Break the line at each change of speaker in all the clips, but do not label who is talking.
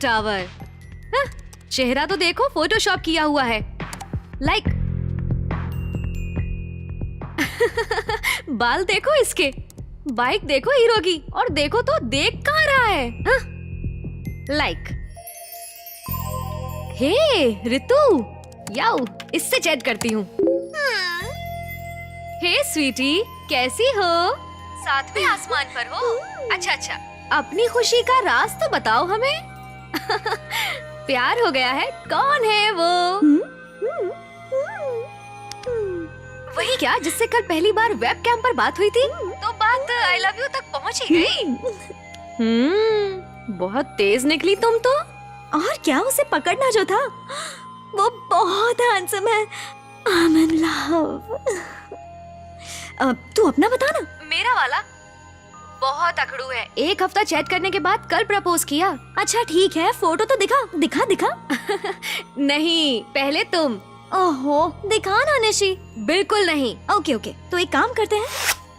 Tower. चेहरा तो देखो फोटोशॉप किया हुआ है। लाइक बाल देखो इसके, बाइक देखो हीरो की, और देखो तो देख कहाँ रहा है। लाइक हे रितु, याओ इससे चैट करती हूँ। हे स्वीटी, कैसी हो? साथ में आसमान पर हो? अच्छा, अपनी खुशी का राज तो बताओ हमें। प्यार हो गया है? कौन है वो? वही क्या जिससे कल पहली बार वेबकैम पर बात हुई थी? तो बात आई लव यू तक पहुंच ही गई। बहुत तेज निकली तुम तो।
और क्या, उसे पकड़ना जो था। वो बहुत हैंडसम है। I'm in love। तू अपना बता ना।
मेरा वाला बहुत अकड़ू है। एक हफ्ता चैट करने के बाद कल प्रपोज किया।
अच्छा ठीक है, फोटो तो दिखा।
नहीं, पहले तुम।
ओहो, दिखा ना निशी।
बिल्कुल नहीं।
ओके, तो एक काम करते हैं,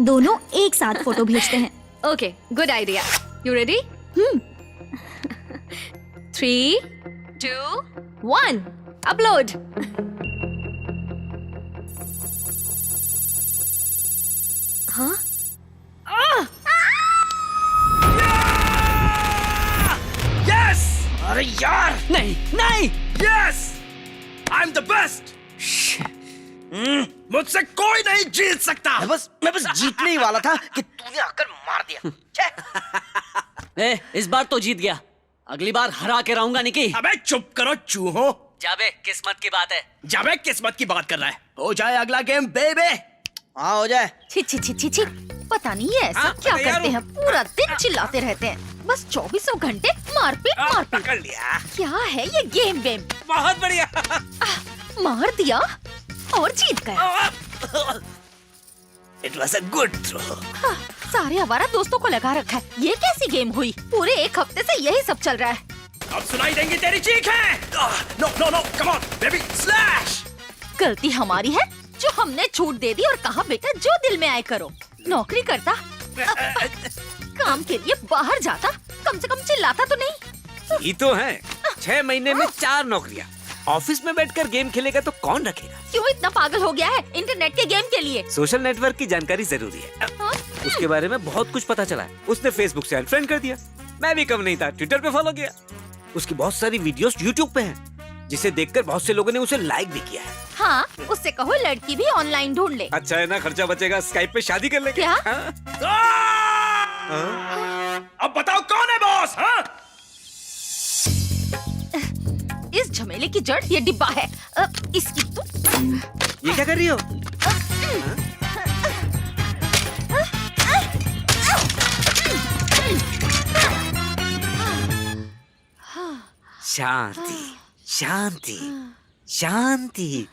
दोनों एक साथ फोटो भेजते हैं।
Okay, good idea. You ready? 3, 2, 1, upload. हाँ?
यस! अरे यार!
नहीं!
Yes! I am the best! मुझसे कोई नहीं जीत सकता।
मैं बस जीतने ही वाला था कि तूने आकर मार दिया।
इस बार तो जीत गया, अगली बार हरा के रहूंगा निकी।
अबे चुप करो चूहो।
जाबे किस्मत की बात है।
जाबे किस्मत की बात कर रहा है। हो जाए अगला गेम बेबे।
हाँ हो जाए।
छी, पता नहीं है ऐसा क्या करते हैं, पूरा दिन चिल्लाते रहते हैं। बस 24 घंटे मारपीट।
पकड़ लिया।
क्या है ये गेम वेम?
बहुत बढ़िया।
मार दिया और जीत गया।
It was a good throw.
सारे हमारा दोस्तों को लगा रखा है। ये कैसी गेम हुई? पूरे एक हफ्ते से यही सब चल रहा है।
अब सुनाई देंगी तेरी चीखें। No, come on baby, slash.
गलती हमारी है जो हमने छूट दे दी और कहा बेटा जो दिल में आए करो। नौकरी करता, काम के लिए बाहर जाता, कम से कम चिल्लाता तो नहीं।
ये तो है, 6 महीने में 4 नौकरियाँ। ऑफिस में बैठकर गेम खेलेगा तो कौन रखेगा?
क्यों इतना पागल हो गया है इंटरनेट के गेम के लिए?
सोशल नेटवर्क की जानकारी जरूरी है। उसके बारे में बहुत कुछ पता चला है। उसने फेसबुक से अनफ्रेंड कर दिया। मैं भी कम नहीं था, ट्विटर पे फॉलो किया। उसकी बहुत सारी वीडियोस यूट्यूब पे हैं, जिसे देखकर बहुत से लोगों ने उसे लाइक भी किया है।
हाँ, उससे कहो लड़की भी ऑनलाइन ढूंढ ले।
अच्छा है ना, खर्चा बचेगा। स्काइप पे शादी कर लेंगे।
क्या?
अब बताओ कौन है बॉस? हाँ?
इस झमेले की जड़ ये डिब्बा है। इसकी तो
ये क्या कर रही हो? शांति, शांति, शांति,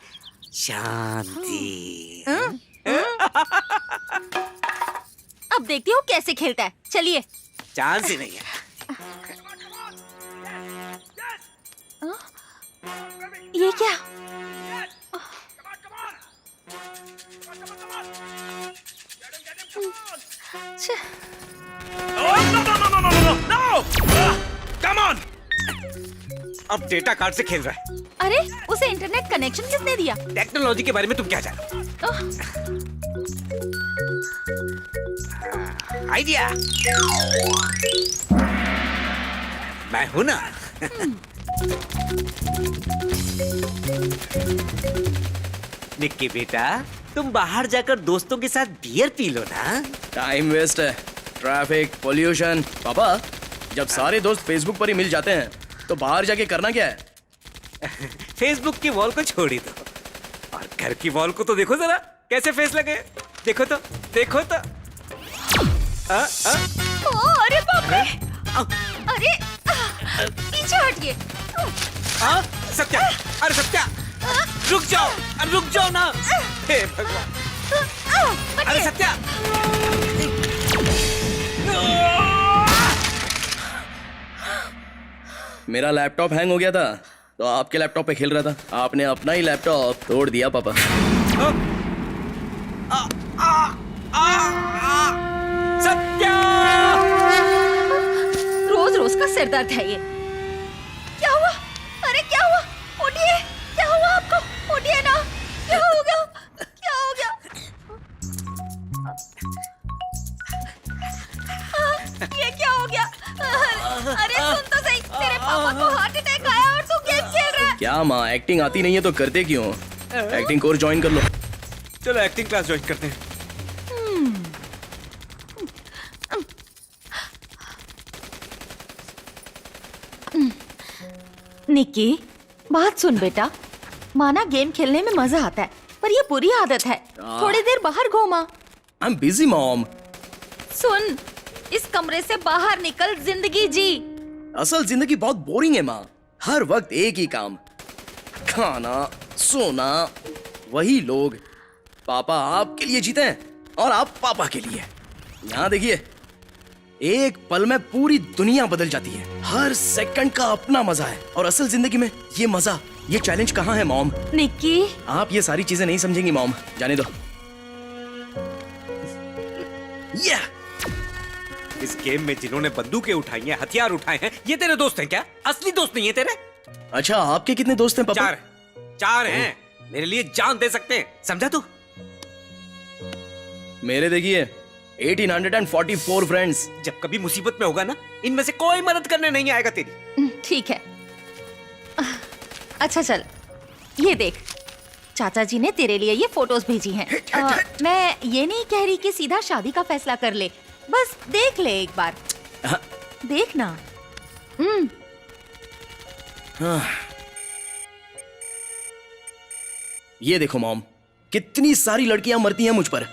शांति।
अब देखती हूँ कैसे खेलता है। चलिए।
चांस ही नहीं है।
ये क्या?
Come on.
अब डेटा कार्ड से खेल रहा है।
अरे उसे इंटरनेट कनेक्शन किसने दिया?
टेक्नोलॉजी के बारे में तुम क्या जानते हो? आइडिया। मैं हूं ना। निक्की बेटा, तुम बाहर जाकर दोस्तों के साथ बियर पी लो ना।
टाइम वेस्ट है, ट्रैफिक, पोल्यूशन। पापा, जब सारे दोस्त फेसबुक पर ही मिल जाते हैं तो बाहर जाके करना क्या है?
फेसबुक की वॉल को छोड़ ही दो, और घर की वॉल को तो देखो जरा, कैसे फेस लगे। देखो तो।
अरे बाप रे! अरे पीछे हटिए।
सत्या, अरे सत्या, रुक जाओ ना। हे भगवान, अरे सत्या।
मेरा लैपटॉप हैंग हो गया था तो आपके लैपटॉप पे खेल रहा था। आपने अपना ही लैपटॉप तोड़ दिया पापा।
सत्या!
रोज रोज का सिरदर्द है ये।
क्या माँ, एक्टिंग आती नहीं है तो करते क्यों? एक्टिंग कोर्स ज्वाइन कर लो।
चलो एक्टिंग क्लास ज्वाइन करते हैं।
निक्की, बात सुन बेटा, माना गेम खेलने में मजा आता है, पर ये बुरी आदत है। थोड़ी देर बाहर घूमा।
I am busy mom.
सुन, इस कमरे से बाहर निकल, जिंदगी जी।
असल जिंदगी बहुत बोरिंग है माँ। हर वक्त एक ही काम, खाना, सोना, वही लोग। पापा आपके लिए जीते हैं और आप पापा के लिए। यहाँ देखिए, एक पल में पूरी दुनिया बदल जाती है। हर सेकंड का अपना मजा है, और असल जिंदगी में ये मजा, ये चैलेंज कहाँ है मॉम?
निक्की,
आप ये सारी चीजें नहीं समझेंगी मॉम, जाने दो।
इस गेम में जिन्होंने बंदूकें उठाई हैं, हथियार उठाए हैं, ये तेरे दोस्त हैं क्या? असली दोस्त नहीं है तेरे?
अच्छा, आपके कितने दोस्त हैं पापा?
चार हैं। मेरे लिए जान दे सकते हैं, समझा तू?
मेरे देखिए 1844 फ्रेंड्स।
जब कभी मुसीबत में होगा ना, इनमें से कोई मदद करने नहीं आएगा तेरी।
ठीक है। अच्छा चल, ये देख, चाचा जी ने तेरे लिए ये फोटोज भेजी हैं। मैं ये नहीं कह रही कि सीधा शादी का फैसला कर ले, बस देख ले एक बार। देख ना।
ये देखो मॉम, कितनी सारी लड़कियां मरती हैं मुझ पर।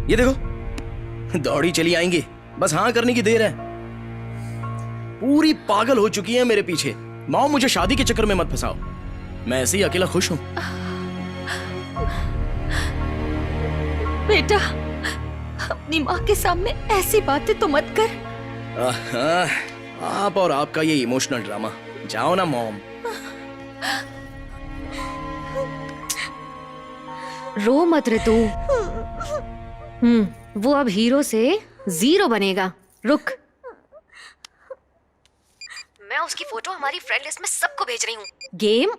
ये देखो, दौड़ी चली आएंगी, बस हाँ करने की देर है। पूरी पागल हो चुकी है मेरे पीछे। मॉम, मुझे शादी के चक्कर में मत फंसाओ, मैं ऐसे ही अकेला खुश हूं।
बेटा, अपनी माँ के सामने ऐसी बातें तो मत कर।
आप और आपका ये इमोशनल ड्रामा, जाओ ना मॉम।
रो मत रे तू। वो अब हीरो से जीरो बनेगा। रुक, मैं उसकी फोटो हमारी फ्रेंड लिस्ट में सबको भेज रही हूँ। Game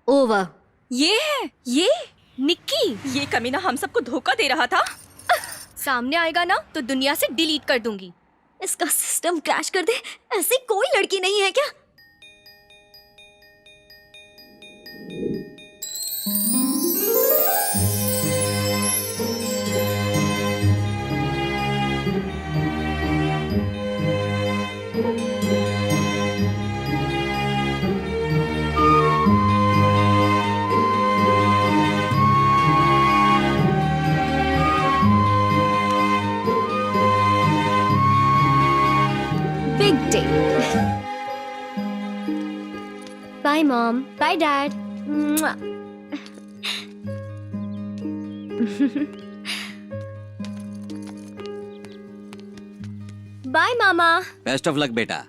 over.
ये है, ये निक्की, ये कमीना हम सबको धोखा दे रहा था। सामने आएगा ना तो दुनिया से डिलीट कर दूंगी।
इसका सिस्टम क्रैश कर दे, ऐसी कोई लड़की नहीं है क्या? Big day. Bye, Mom. Bye, Dad. Mwah. Bye, Mama.
Best of luck बेटा।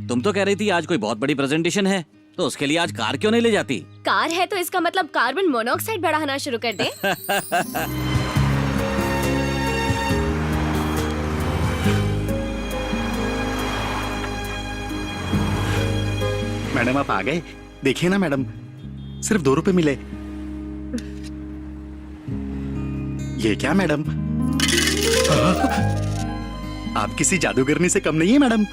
तुम तो कह रही थी आज कोई बहुत बड़ी प्रेजेंटेशन है, तो उसके लिए आज कार क्यों नहीं ले जाती?
कार है तो इसका मतलब कार्बन मोनोऑक्साइड बढ़ाना शुरू कर दे।
मैडम आप आ गए। देखिए ना मैडम, सिर्फ 2 रुपए मिले। ये क्या मैडम? आप किसी जादूगरनी से कम नहीं है मैडम।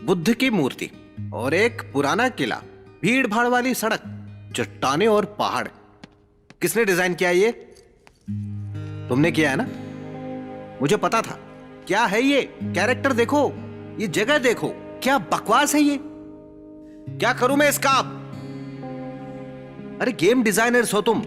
बुद्ध की मूर्ति और एक पुराना किला, भीड़ भाड़ वाली सड़क, चट्टानें और पहाड़। किसने डिजाइन किया ये? तुमने किया है ना? मुझे पता था। क्या है ये? कैरेक्टर देखो, ये जगह देखो, क्या बकवास है ये। क्या करूं मैं इसका? अरे गेम डिजाइनर्स हो तुम,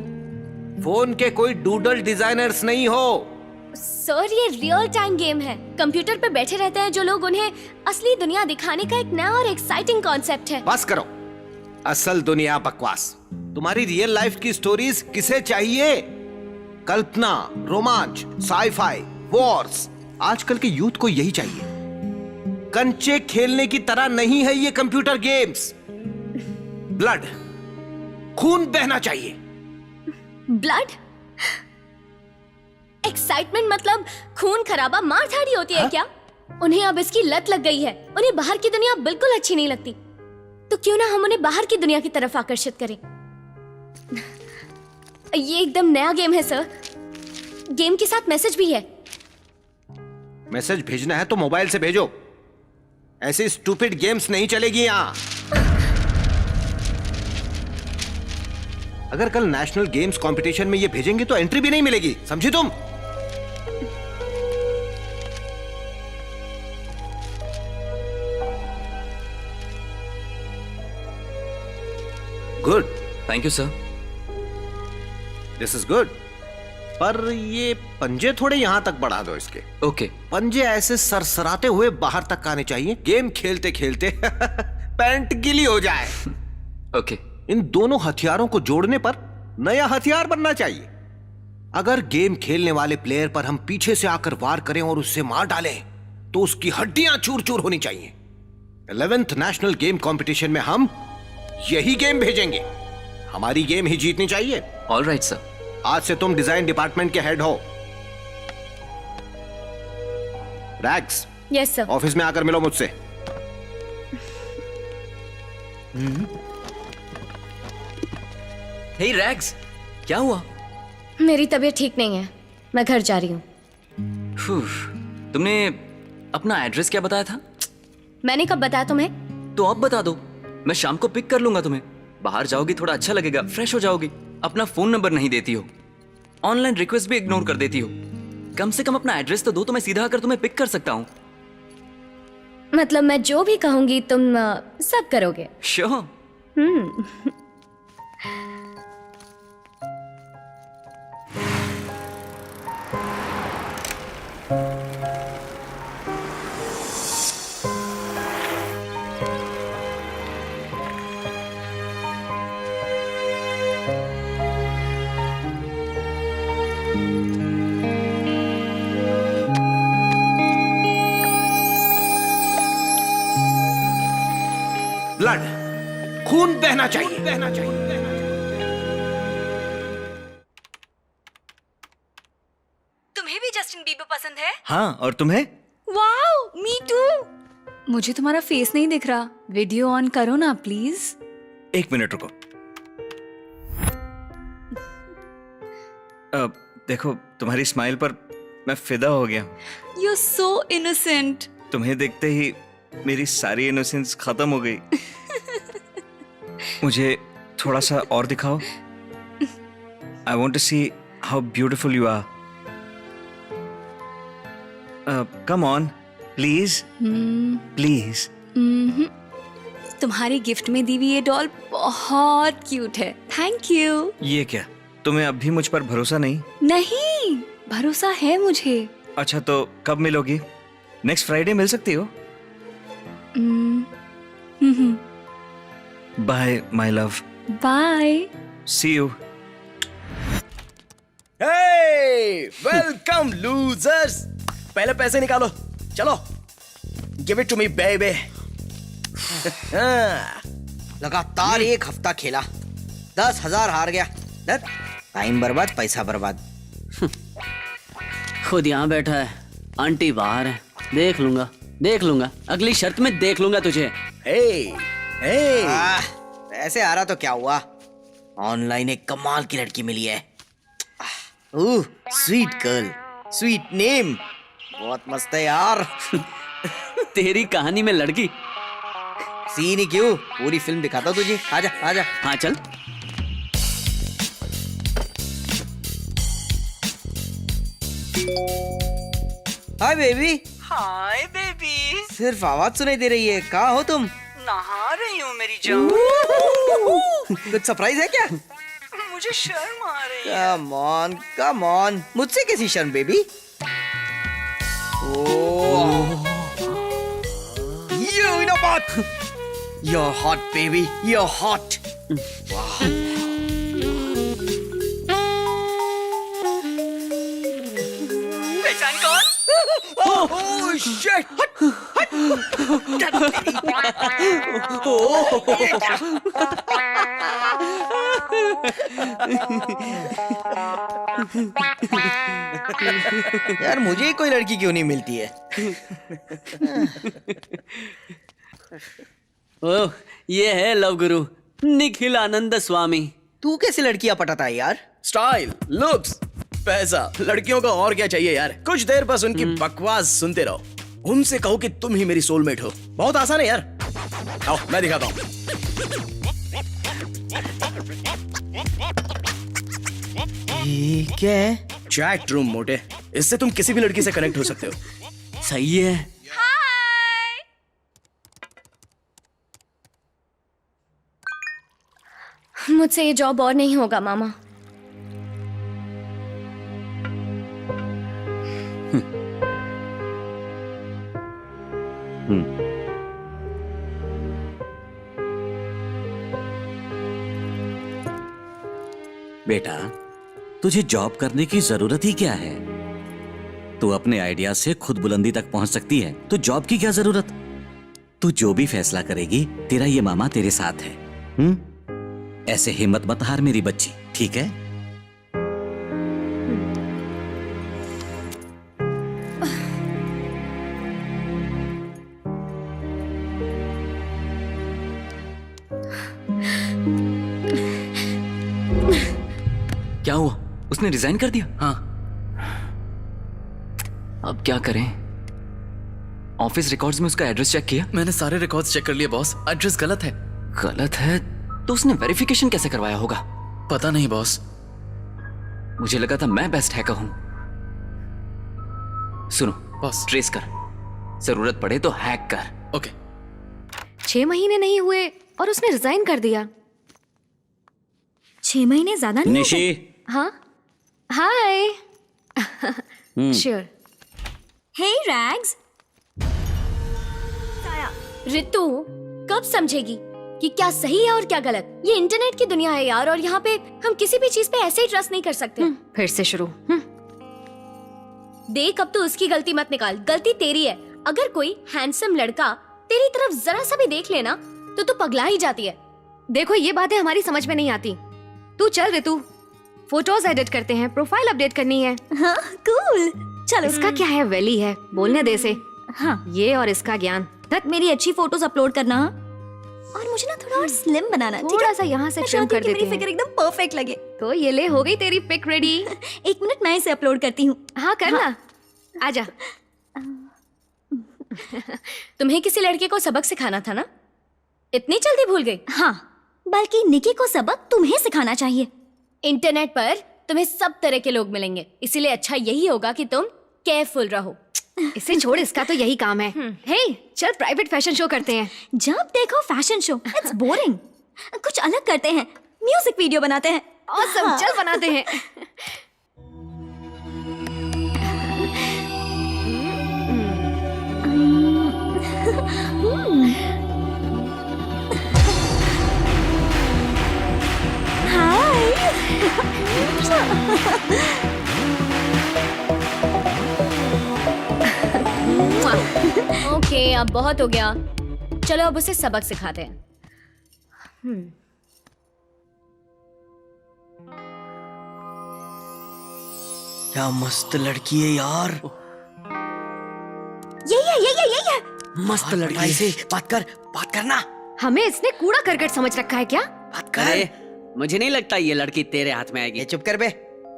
फोन के कोई डूडल डिजाइनर्स नहीं हो।
सर, ये रियल टाइम गेम है। कंप्यूटर पे बैठे रहते हैं जो लोग, उन्हें असली दुनिया दिखाने का एक नया और एक्साइटिंग कॉन्सेप्ट है।
बस करो, असल दुनिया बकवास। तुम्हारी रियल लाइफ की स्टोरीज किसे चाहिए? कल्पना, रोमांच, साईफाई, वॉर्स। आजकल के यूथ को यही चाहिए। कंचे खेलने की तरह नहीं है ये कंप्यूटर गेम्स। ब्लड, खून बहना चाहिए।
ब्लड? एक्साइटमेंट मतलब खून खराबा मार धाड़ी होती है क्या? उन्हें अब इसकी लत लग गई है। उन्हें बाहर की दुनिया बिल्कुल अच्छी नहीं लगती। तो क्यों ना हम उन्हें बाहर की दुनिया की तरफ आकर्षित करें। ये एकदम नया गेम है सर। गेम के साथ मैसेज भी है।
मैसेज भेजना है तो मोबाइल से भेजो। ऐसी स्टूपिड गेम्स नहीं चलेगी यहां। अगर कल नेशनल गेम्स कंपटीशन में ये भेजेंगे तो एंट्री भी नहीं मिलेगी, समझी तुम? Good,
thank you sir.
This is good. पर ये पंजे थोड़े यहां तक बढ़ा दो इसके।
ओके।
पंजे ऐसे सरसराते हुए बाहर तक आने चाहिए, गेम खेलते खेलते पैंट गीली हो जाए।
ओके।
इन दोनों हथियारों को जोड़ने पर नया हथियार बनना चाहिए। अगर गेम खेलने वाले प्लेयर पर हम पीछे से आकर वार करें और उससे मार डालें तो उसकी हड्डियां चूर चूर होनी चाहिए। 11th नेशनल गेम कंपटीशन में हम यही गेम भेजेंगे। हमारी गेम ही जीतनी चाहिए।
All right sir.
आज से तुम डिजाइन डिपार्टमेंट के हेड हो। रैक्स,
यस सर।
ऑफिस में आकर मिलो मुझसे।
हे रैग्स, क्या हुआ?
मेरी तबीयत ठीक नहीं है, मैं घर जा रही हूँ।
तुमने अपना एड्रेस क्या बताया था?
मैंने कब बताया तुम्हें?
तो अब बता दो, मैं शाम को पिक कर लूंगा तुम्हें। बाहर जाओगी, थोड़ा अच्छा लगेगा, फ्रेश हो जाओगी। अपना फोन नंबर नहीं देती हो, ऑनलाइन रिक्वेस्ट भी इग्नोर कर देती हो। कम से कम अपना एड्रेस तो दो, तो मैं सीधा आकर तुम्हें पिक कर सकता हूँ।
मतलब मैं जो भी कहूंगी तुम सब करोगे?
श्योर।
ब्लड, खून बहना चाहिए।
तुम्हें भी जस्टिन बीबर पसंद है?
हाँ, और तुम्हें?
Wow, me too. मुझे तुम्हारा फेस नहीं दिख रहा। वीडियो ऑन करो ना प्लीज।
एक मिनट रुको। देखो, तुम्हारी स्माइल पर मैं फिदा हो गया।
You are so innocent.
तुम्हें देखते ही मेरी सारी इनोसेंस खत्म हो गई। मुझे थोड़ा सा और दिखाओ। I want to see how beautiful you are. Come on, please please.
तुम्हारी गिफ्ट में दी हुई ये डॉल बहुत क्यूट है। Thank you.
ये क्या, तुम्हें अब भी मुझ पर भरोसा नहीं?
नहीं, भरोसा है मुझे।
अच्छा, तो कब मिलोगी? नेक्स्ट फ्राइडे मिल सकती हो? Bye my love.
Bye.
See you.
Hey, welcome losers. पहले पैसे निकालो, चलो। Give it to me, baby.
लगातार एक हफ्ता खेला, 10,000 हार गया। टाइम बर्बाद, पैसा बर्बाद।
खुद यहाँ बैठा है, आंटी बाहर है। देख लूंगा, अगली शर्त में देख लूंगा तुझे।
Hey, hey.
ऐसे आ रहा तो क्या हुआ? ऑनलाइन एक कमाल की लड़की मिली है। स्वीट गर्ल, स्वीट नेम, बहुत मस्त है यार।
तेरी कहानी में लड़की?
सीन ही क्यों, पूरी फिल्म दिखाता हूं तुझे। आजा आजा।
हाँ चल।
Hi baby.
Hi baby.
सिर्फ आवाज सुनाई दे रही है, कहाँ हो तुम?
नहा रही हूँ मेरी जान।
कुछ सरप्राइज है क्या?
मुझे शर्म आ रही है।
कम ऑन, मुझसे कैसी शर्म baby? You know what? You're hot, baby. You're hot. Wow.
पहचान कौन?
Oh shit! यार मुझे ही कोई लड़की क्यों नहीं मिलती है?
ओह, ये है लव गुरु निखिल आनंद स्वामी।
तू कैसे लड़कियां पटाता है यार?
स्टाइल, लुक्स, पैसा, लड़कियों को और क्या चाहिए यार? कुछ देर बस उनकी बकवास सुनते रहो। उनसे कहो कि तुम ही मेरी सोलमेट हो। बहुत आसान है यार। आओ मैं दिखाता हूँ।
ये क्या है?
चैट रूम मोटे, इससे तुम किसी भी लड़की से कनेक्ट हो सकते हो।
सही है।
मुझसे ये जॉब और नहीं होगा मामा।
बेटा, तुझे जॉब करने की जरूरत ही क्या है? तू अपने आइडिया से खुद बुलंदी तक पहुंच सकती है, तो जॉब की क्या जरूरत? तू जो भी फैसला करेगी, तेरा ये मामा तेरे साथ है। ऐसे हिम्मत मत हार मेरी बच्ची, ठीक है?
क्या हुआ? उसने रिजाइन कर दिया?
हाँ।
अब क्या करें? ऑफिस रिकॉर्ड्स में उसका एड्रेस चेक किया?
मैंने सारे रिकॉर्ड्स चेक कर लिए बॉस, एड्रेस गलत है।
गलत है तो उसने वेरिफिकेशन कैसे करवाया होगा?
पता नहीं बॉस।
मुझे लगा था मैं बेस्ट हैकर हूं। सुनो
बॉस।
ट्रेस कर, जरूरत पड़े तो हैक कर।
ओके।
6 महीने नहीं हुए और उसने रिजाइन कर दिया।
6 महीने ज्यादा नहीं?
निशी,
हाँ, हाय। श्योर।
हे रैग्स। रितु कब समझेगी कि क्या सही है और क्या गलत? ये इंटरनेट की दुनिया है यार, और यहाँ पे हम किसी भी चीज पे ऐसे ही ट्रस्ट नहीं कर सकते।
फिर से शुरू।
देख, अब तो उसकी गलती मत निकाल, गलती तेरी है। अगर कोई हैंडसम लड़का तेरी तरफ जरा सा भी देख लेना तो तू पगला ही जाती है।
देखो, ये बातें हमारी समझ में नहीं आती। तू चल ऋतु, फोटोज एडिट करते हैं, प्रोफाइल अपडेट करनी है।
हाँ, कूल। चलो।
इसका क्या है, वैली है, बोलने दे से।
हाँ,
ये और इसका ज्ञान।
मेरी अच्छी फोटोज अपलोड करना, और मुझे ना थोड़ा और स्लिम बनाना, ठीक है?
थोड़ा सा यहाँ से ट्रिम कर देते
मेरी
हैं।
फिगर एकदम परफेक्ट लगे।
तो ये ले, हो गई तेरी पिक रेडी।
1 मिनट, मैं इसे अपलोड करती हूँ।
हाँ करना। आजा।
तुम्हें किसी लड़के को सबक सिखाना था ना? इतनी जल्दी भूल गई? हाँ, बल्कि निकी को सबक तुम्हें सिखाना चाहिए। इंटरनेट पर तुम्हें सब तरह के लोग मिलेंगे, इसीलिए अच्छा यही होगा कि तुम केयरफुल रहो।
इसे छोड़, इसका तो यही काम है। हे, चल प्राइवेट फैशन शो करते हैं।
जब देखो फैशन शो, इट्स बोरिंग। कुछ अलग करते हैं, म्यूजिक वीडियो बनाते हैं।
ऑसम, चल बनाते हैं।
ओके, अब बहुत हो गया। चलो अब उसे सबक सिखाते हैं।
क्या मस्त लड़की है यार।
यही है।
मस्त लड़की से बात करना।
हमें इसने कूड़ा करकट समझ रखा है क्या?
बात कर।
मुझे नहीं लगता ये लड़की तेरे हाथ में आएगी।
ये चुप कर बे।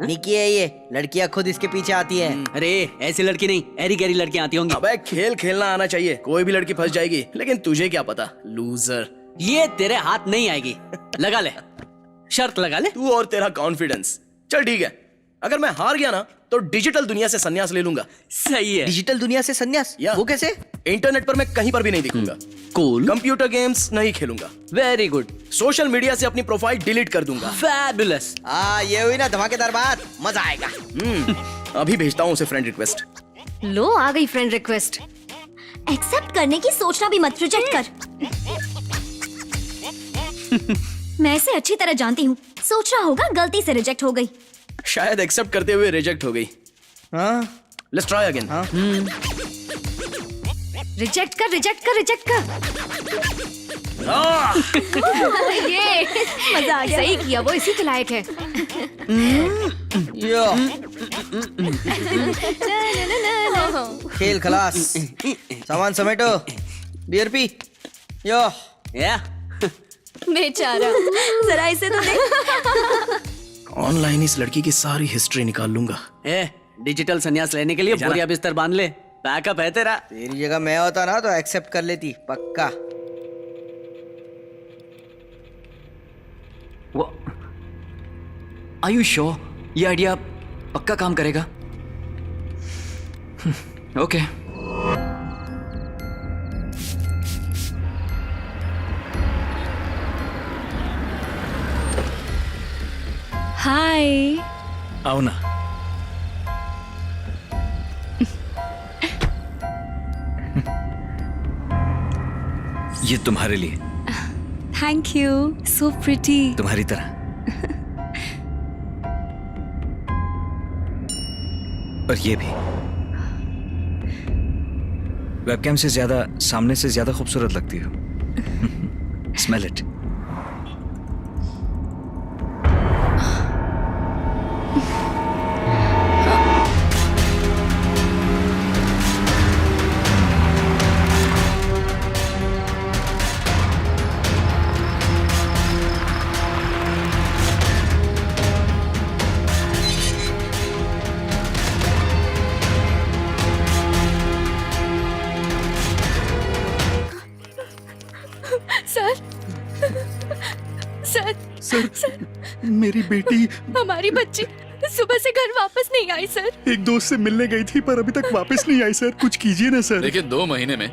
निकी है ये, लड़कियां खुद इसके पीछे आती हैं।
अरे ऐसी लड़की नहीं, एरी गैरी लड़कियां आती होंगी।
अबे खेल खेलना आना चाहिए, कोई भी लड़की फंस जाएगी, लेकिन तुझे क्या पता लूजर।
ये तेरे हाथ नहीं आएगी। लगा ले, शर्त लगा ले।
तू और तेरा कॉन्फिडेंस। चल ठीक है, अगर मैं हार गया ना तो डिजिटल दुनिया से संन्यास ले लूंगा।
सही है।
डिजिटल दुनिया से संन्यास?
या
वो कैसे?
इंटरनेट पर मैं कहीं पर भी नहीं दिखूंगा।
कूल।
कंप्यूटर गेम्स नहीं खेलूंगा।
Very good.
सोशल मीडिया से अपनी प्रोफाइल डिलीट कर दूंगा।
फैबुलस।
ये हुई ना धमाकेदार बात, मजा आएगा।
अभी भेजता हूँ उसे फ्रेंड रिक्वेस्ट।
लो, आ गई फ्रेंड रिक्वेस्ट।
एक्सेप्ट करने की सोचना भी मत, रिजेक्ट कर। मैं इसे अच्छी तरह जानती हूँ, सोच रहा होगा गलती से रिजेक्ट हो गई।
शायद एक्सेप्ट करते हुए रिजेक्ट हो गई।
हाँ,
लेट्स ट्राई अगेन।
रिजेक्ट कर। ये
मजा आ गया।
सही किया, वो इसी के लायक है।
यो खेल खलास, सामान समेटो, बियर पी। यो
या
बेचारा, जरा इसे तो देख।
ऑनलाइन इस लड़की की सारी हिस्ट्री निकाल लूंगा।
ए डिजिटल संन्यास लेने के लिए बोरिया बिस्तर बांध ले, बैकअप है तेरा।
तेरी जगह मैं होता ना तो एक्सेप्ट कर लेती पक्का।
वो आर यू श्योर ये आइडिया पक्का काम करेगा? Okay
hi.
आओ ना। ये तुम्हारे लिए,
थैंक यू, सो प्रिटी।
तुम्हारी तरह। और ये भी। वेबकैम से ज्यादा सामने से ज्यादा खूबसूरत लगती हो। Smell it.
सर, मेरी बेटी
हमारी बच्ची सुबह से घर वापस नहीं आई सर।
एक दोस्त से मिलने गई थी पर अभी तक वापस नहीं आई सर। कुछ कीजिए ना सर।
देखिए 2 महीने में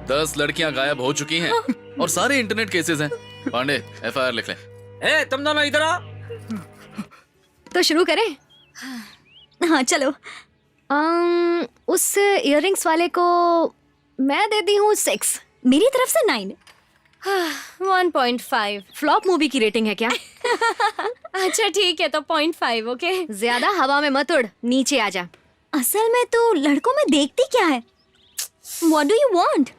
10 लड़कियां गायब हो चुकी हैं और सारे इंटरनेट केसेस हैं। पांडे एफआईआर लिख लें।
ए तुम दोनों इधर आओ।
तो शुरू करें?
हाँ चलो।
उस इयररिंग्स वाले को मैं देती हूँ 6।
मेरी तरफ से 9। 1.5।
फ्लॉप मूवी की रेटिंग है क्या?
अच्छा ठीक है तो 0.5। ओके।
ज्यादा हवा में मत उड़, नीचे आ जा।
असल में तो लड़कों में देखती क्या है? What do you want?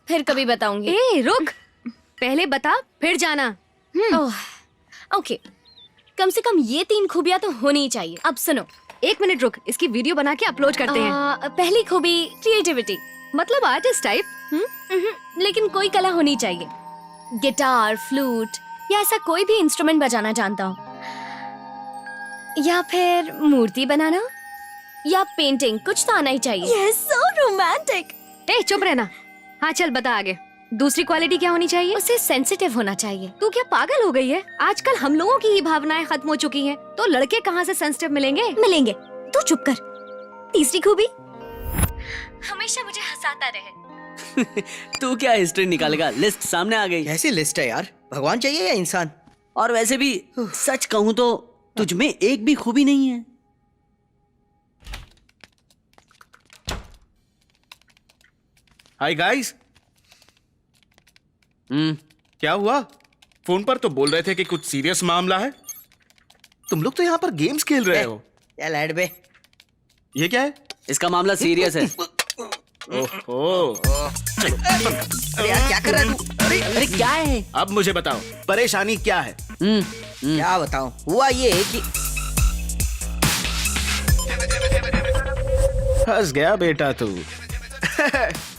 फिर कभी बताऊंगी।
ए रुक, पहले बता फिर जाना।
ओके, कम से कम ये 3 खूबियां तो होनी ही चाहिए। अब सुनो,
1 मिनट रुक, इसकी वीडियो बना के अपलोड करते हैं।
पहली खूबी क्रिएटिविटी,
मतलब आर्टिस्ट टाइप।
लेकिन कोई कला होनी चाहिए। गिटार, फ्लूट या ऐसा कोई भी इंस्ट्रूमेंट बजाना जानता हूँ, या फिर मूर्ति बनाना या पेंटिंग, कुछ तो आना ही चाहिए।
Yes, so romantic। ए चुप रहना। हाँ चल बता आगे। दूसरी क्वालिटी क्या होनी चाहिए?
उसे सेंसिटिव होना चाहिए।
तू क्या पागल हो गई है? आजकल हम लोगों की ही भावनाएं खत्म हो चुकी हैं, तो लड़के कहाँ से सेंसिटिव मिलेंगे?
मिलेंगे, तू चुप कर। तीसरी खूबी, हमेशा मुझे हंसाता रहे।
तू क्या हिस्ट्री निकालेगा? लिस्ट सामने आ गई।
कैसी लिस्ट है यार? भगवान चाहिए या इंसान?
और वैसे भी सच कहूं तो तुझ में एक भी खूबी नहीं है।
Hi guys. क्या हुआ? फोन पर तो बोल रहे थे कि कुछ सीरियस मामला है। तुम लोग तो यहाँ पर गेम्स खेल रहे हो।
चल हट बे।
ये क्या है?
इसका मामला सीरियस है।
ओहो।
अरे यार क्या कर रहा है तू?
अरे क्या है?
अब मुझे बताओ परेशानी क्या है?
क्या बताऊं? हुआ ये कि
फंस गया बेटा तू।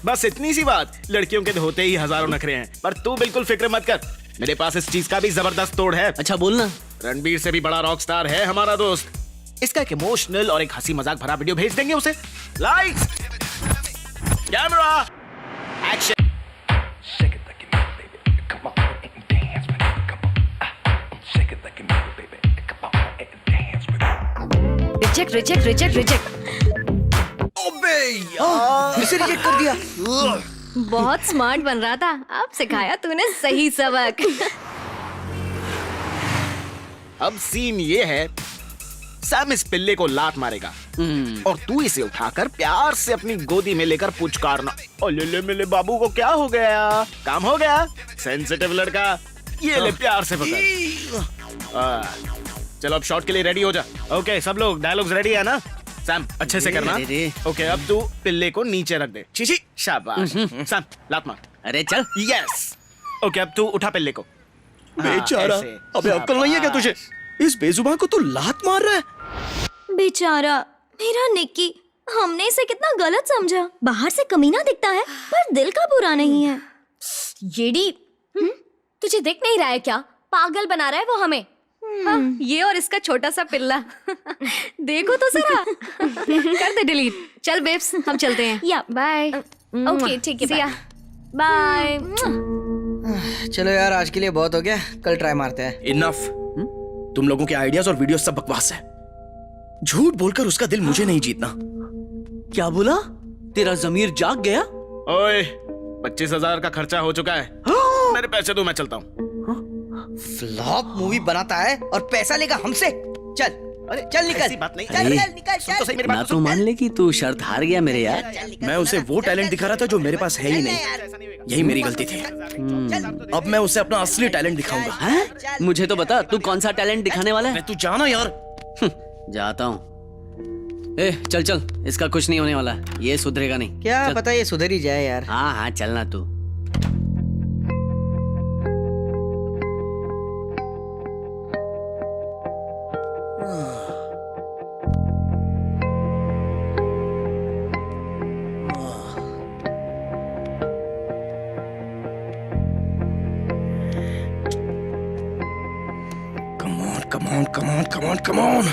बस इतनी सी बात। लड़कियों के तो होते ही हजारों नखरे हैं, पर तू बिल्कुल फिक्र मत कर, मेरे पास इस चीज का भी जबरदस्त तोड़ है।
अच्छा बोलना।
रणबीर से भी बड़ा रॉक स्टार है हमारा दोस्त। इसका एक इमोशनल और एक हंसी मजाक भरा वीडियो भेज देंगे उसे। Lights, camera, action.
Reject reject reject reject.
इसे रिजेक्ट कर दिया।
बहुत स्मार्ट बन रहा था, अब सिखाया तूने सही सबक।
अब सीन ये है, सैम इस पिल्ले को लात मारेगा और तू इसे उठाकर प्यार से अपनी गोदी में लेकर पुचकारना। ओ ले ले मेरे बाबू को क्या हो गया? काम हो गया। सेंसिटिव लड़का, ये ले प्यार से पकड़। चलो अब शॉट के लिए रेडी हो जा। ओके सब लोग डायलॉग्स रेडी है ना? सैम अच्छे से करना। ओके अब तू पिल्ले को नीचे रख दे। शीशी शाबाश। सैम लात मार।
अरे चल।
यस। ओके अब तू उठा पिल्ले को।
बेचारा,
ऐसे।
अबे अक्ल नहीं है क्या तुझे? इस बेजुबान को तू लात मार रहा है?
बेचारा मेरा निक्की, हमने इसे कितना गलत समझा। बाहर से कमीना दिखता है पर दिल का बुरा नहीं है।
येडी, तुझे दिख नहीं रहा है क्या? पागल बना रहा है वो हमें।
हाँ, ये और इसका छोटा सा पिल्ला देखो तो जरा। कर दे डिलीट। चल बेब्स, हम चलते हैं।
या
बाय।
ओके ठीक है,
See ya.
बाय।
चलो यार, आज के लिए बहुत हो गया, कल ट्राई मारते हैं।
इनफ। तुम लोगों के आइडियाज और वीडियोस सब बकवास है। झूठ बोलकर उसका दिल मुझे नहीं जीतना।
क्या बोला? तेरा जमीर जाग गया?
ओए 25,000 का खर्चा हो चुका है। मेरे पैसे दो, मैं चलता हूँ।
फ्लॉप मूवी बनाता है और पैसा लेगा हमसे। चल, अरे चल निकल।
ऐसी बात नहीं।
चल निकल, निकल,
सुन तो सही मेरी बात
ना
तो
तो
सुन।
मान ले कि तू शर्त हार गया मेरे यार।
मैं उसे वो टैलेंट दिखा रहा था जो मेरे पास है ही नहीं। यही मेरी गलती थी। अब मैं उसे अपना असली टैलेंट दिखाऊंगा।
हैं? मुझे तो बता, तू कौन सा टैलेंट दिखाने वाला है?
तू जाना यार।
जाता हूँ। ए चल चल, इसका कुछ नहीं होने वाला, ये सुधरेगा नहीं।
क्या
चल।
पता ये सुधर ही जाए यार।
हाँ हाँ, चलना तू।
Come on, come on, come on, come on.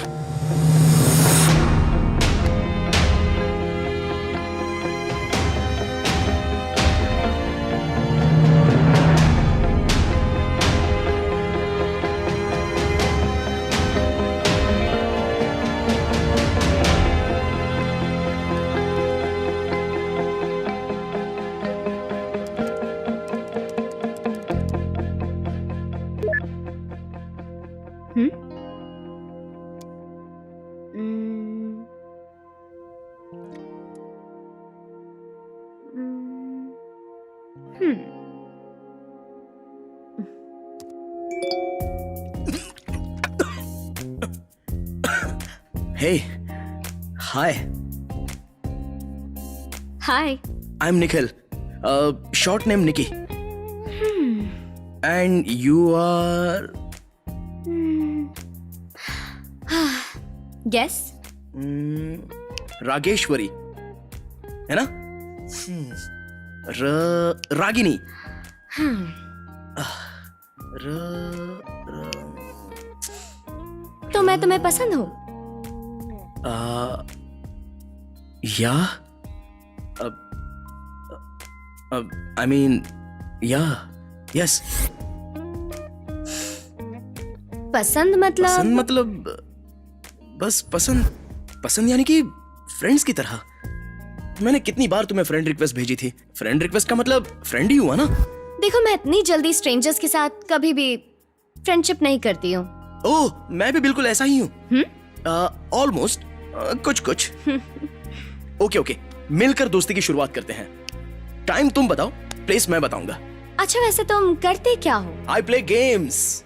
Hey, hi.
Hi.
I'm Nikhil. Short name Nikki. And you are
guess.
Rageshwari, है ना? रागिनी।
तो मैं तुम्हें पसंद हूँ?
या I mean, yes.
पसंद मतलब?
पसंद मतलब बस पसंद यानी कि फ्रेंड्स की तरह। मैंने कितनी बार तुम्हें फ्रेंड रिक्वेस्ट भेजी थी। फ्रेंड रिक्वेस्ट का मतलब फ्रेंड ही हुआ ना।
देखो, मैं इतनी जल्दी स्ट्रेंजर्स के साथ कभी भी फ्रेंडशिप नहीं करती हूँ।
ओह, मैं भी बिल्कुल ऐसा ही हूँ। ऑलमोस्ट, कुछ। ओके, मिलकर दोस्ती की शुरुआत करते हैं। टाइम तुम बताओ, प्लेस मैं बताऊंगा।
अच्छा, वैसे तुम करते क्या हो?
I play games.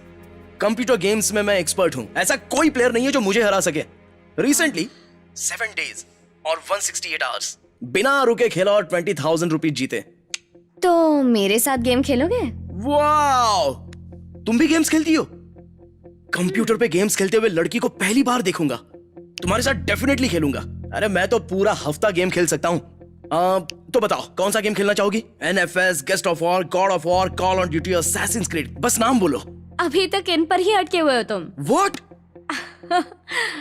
Computer games में मैं एक्सपर्ट हूँ। ऐसा कोई प्लेयर नहीं है जो मुझे हरा सके। रिसेंटली 7 days और 168 hours बिना रुके खेला और 20,000 रुपीज जीते।
तो मेरे साथ गेम खेलोगे?
वाओ, तुम भी गेम्स खेलती हो? कंप्यूटर पे गेम्स खेलते हुए लड़की को पहली बार देखूंगा। तुम्हारे साथ डेफिनेटली खेलूंगा। अरे मैं तो पूरा हफ्ता गेम खेल सकता हूँ। तो बताओ, कौन सा गेम खेलना चाहोगी? NFS, guest of war, God of war, call of duty, Assassin's creed, बस नाम बोलो।
अभी तक इन पर ही अटके हुए हो तुम।
What?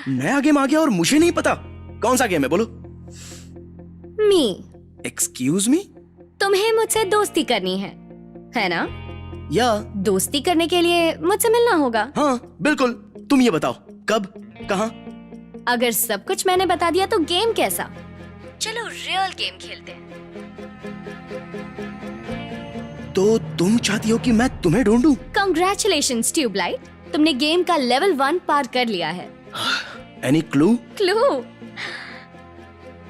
नया गेम आ गया और मुझे नहीं पता। कौन सा गेम है, बोलो।
मी।
Excuse me?
तुम्हें मुझसे दोस्ती करनी है ना?
या
दोस्ती करने के लिए मुझसे मिलना होगा।
हाँ बिल्कुल। तुम ये बताओ, कब, कहाँ?
अगर सब कुछ मैंने बता दिया तो गेम कैसा? चलो रियल गेम खेलते हैं।
तो तुम चाहती हो कि मैं तुम्हें ढूंढूं?
Congratulations, ट्यूबलाइट, तुमने गेम का लेवल 1 पार कर लिया है।
Any clue?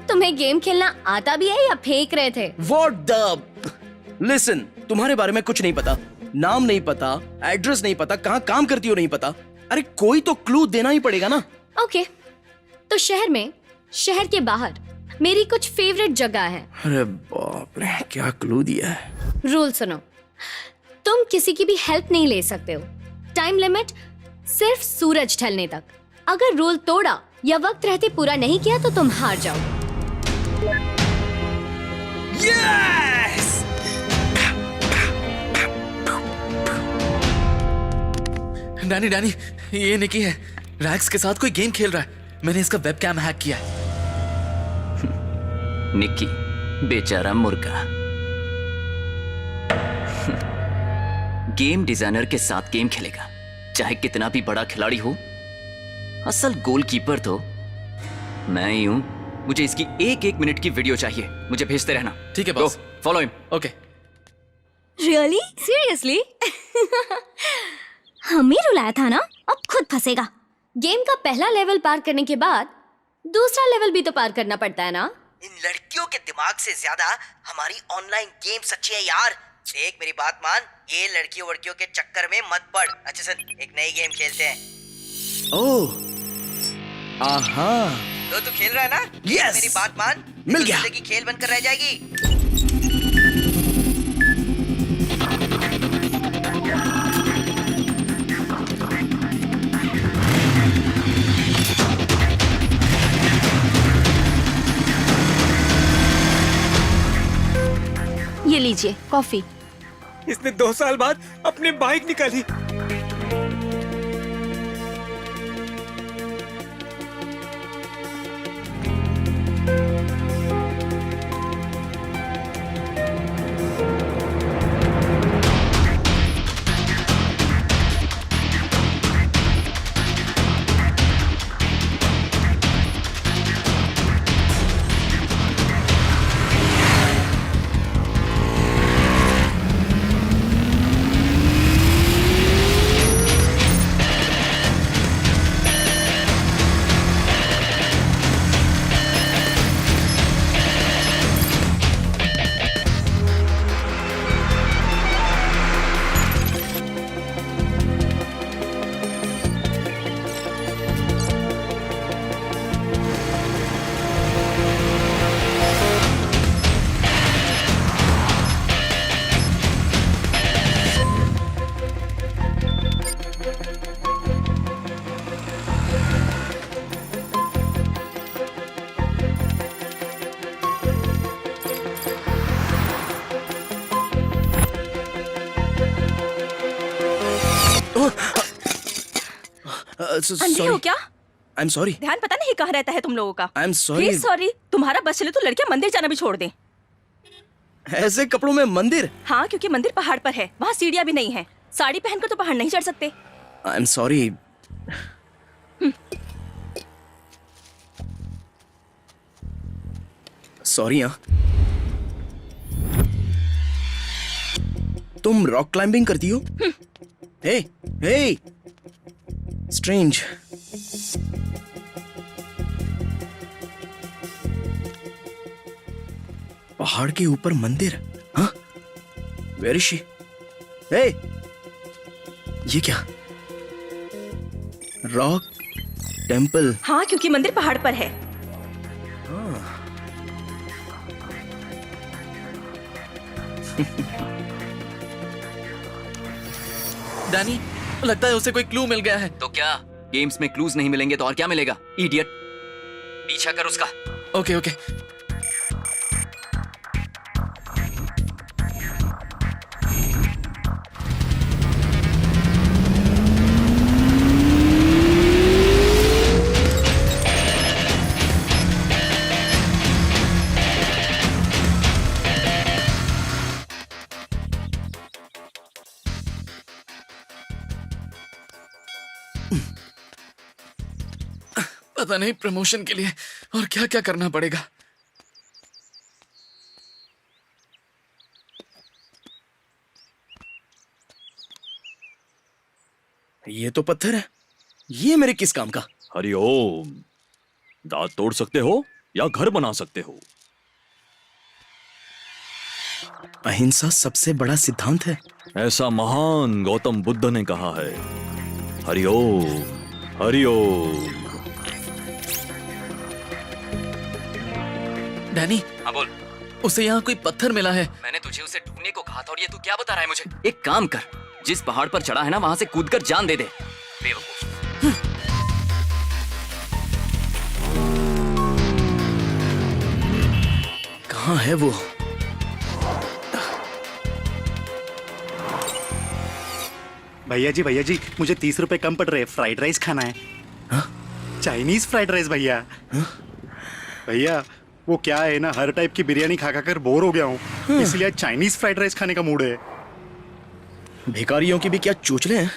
तुम्हें गेम खेलना आता भी है या फेंक रहे थे?
What the? Listen, तुम्हारे बारे में कुछ नहीं पता, नाम नहीं पता, एड्रेस नहीं पता, कहाँ काम करती हो नहीं पता। अरे कोई तो क्लू देना ही पड़ेगा ना।
ओके, तो शहर के बाहर मेरी कुछ फेवरेट जगह है।
अरे बाप रे, क्या क्लू दिया है।
रूल सुनो, तुम किसी की भी हेल्प नहीं ले सकते हो। टाइम लिमिट सिर्फ सूरज ढलने तक। अगर रूल तोड़ा या वक्त रहते पूरा नहीं किया तो तुम हार जाओ।
यस!
डैनी डैनी, ये निकी है, रैक्स के साथ कोई गेम खेल रहा है। मैंने इसका वेबकैम हैक किया है।
निक्की बेचारा मुर्गा। गेम डिजाइनर के साथ गेम खेलेगा, चाहे कितना भी बड़ा खिलाड़ी हो। असल गोलकीपर तो मैं ही हूं। मुझे इसकी एक मिनट की वीडियो चाहिए, मुझे भेजते रहना।
ठीक है boss,
follow him.
Okay.
Really? Seriously? हमें रुलाया था ना, अब खुद फंसेगा। गेम का पहला लेवल पार करने के बाद दूसरा लेवल भी तो पार करना पड़ता है ना।
इन लड़कियों के दिमाग से ज्यादा हमारी ऑनलाइन गेम सच्ची है यार। देख मेरी बात मान, ये लड़कियों वड़कियों के चक्कर में मत पड़। अच्छा सुन, एक नई गेम खेलते हैं।
ओह, आहा,
तो तू खेल रहा है ना?
Yes!
मेरी बात मान,
मिल गया।
जिंदगी खेल बनकर रह जाएगी।
ये लीजिए कॉफी।
इसने 2 साल बाद अपनी बाइक निकाली।
अंधे हो क्या?
I am sorry.
ध्यान पता नहीं कहाँ रहता है तुम लोगों का।
I am sorry.
Please sorry. तुम्हारा बस चले तो लड़कियां मंदिर जाना भी छोड़ दें।
ऐसे कपड़ों में मंदिर?
हाँ, क्योंकि मंदिर पहाड़ पर है, वहाँ सीढ़ियाँ भी नहीं है। साड़ी पहनकर तो पहाड़ नहीं चढ़ सकते।
I am sorry. सॉरी। हाँ, तुम रॉक क्लाइंबिंग करती हो? हे हे, स्ट्रेंज। पहाड़ के ऊपर मंदिर? हाँ, वेयर इज शी? हे, ये क्या? Rock temple?
हाँ, क्योंकि मंदिर पहाड़ पर है।
डैनी, लगता है उसे कोई क्लू मिल गया है।
तो क्या गेम्स में क्लूज नहीं मिलेंगे तो और क्या मिलेगा? इडियट, पीछा कर उसका।
Okay okay. पता नहीं प्रमोशन के लिए और क्या क्या करना पड़ेगा।
ये तो पत्थर है, ये मेरे किस काम का?
हरिओम। दांत तोड़ सकते हो या घर बना सकते हो।
अहिंसा सबसे बड़ा सिद्धांत है,
ऐसा महान गौतम बुद्ध ने कहा है। हरिओम हरिओम।
डैनी,
हाँ बोल।
उसे यहाँ कोई पत्थर मिला है।
मैंने तुझे उसे ढूंढने को कहा था और ये तू क्या बता रहा है मुझे? एक काम कर, जिस पहाड़ पर चढ़ा है ना वहां से कूदकर जान दे दे। बेवकूफ।
कहाँ है वो?
भैया जी मुझे 30 रुपए कम पड़ रहे, फ्राइड राइस खाना है। चाइनीज फ्राइड राइस भैया। भैया वो क्या है ना, हर टाइप की बिरयानी खा खा कर बोर हो गया हूँ, इसलिए आज चाइनीज फ्राइड राइस खाने का मूड है।
भिखारियों की भी क्या चोचले हैं।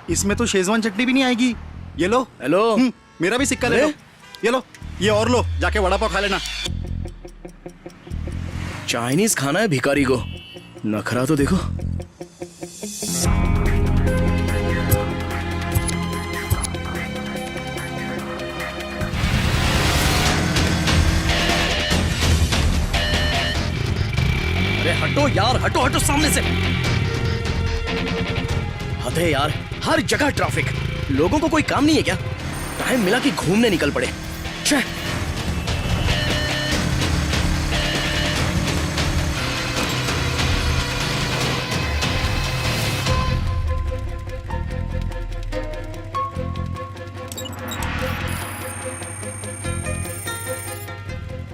इसमें तो शेजवान चटनी भी नहीं आएगी। ये लो।
हेलो।
मेरा भी सिक्का ले लो। ये लो, ये और लो, जाके वड़ा पाव खा लेना।
चाइनीज खाना है भिखारी को, नखरा तो देखो। अरे हटो यार, हटो हटो सामने से। हद है यार, हर जगह ट्रैफिक। लोगों को कोई काम नहीं है क्या? टाइम मिला कि घूमने निकल पड़े। छे।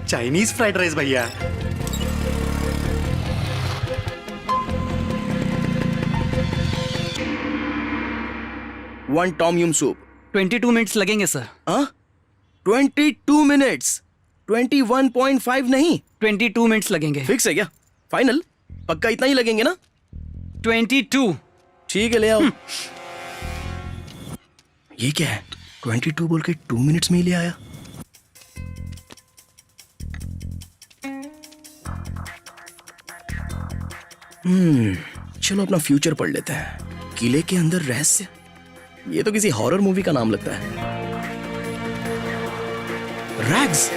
चाइनीज फ्राइड राइस भैया।
One tom yum soup.
22 minutes लगेंगे सर।
22 मिनट्स? 21.5 नहीं,
22 मिनट्स लगेंगे।
फिक्स है क्या? फाइनल? पक्का इतना ही लगेंगे ना?
22।
ठीक है, ले आओ। ये क्या है? 22 बोल के 2 मिनट्स में ही ले आया। चलो अपना फ्यूचर पढ़ लेते हैं। किले के अंदर रहस्य। ये तो किसी हॉरर मूवी का नाम लगता है। रैग्स।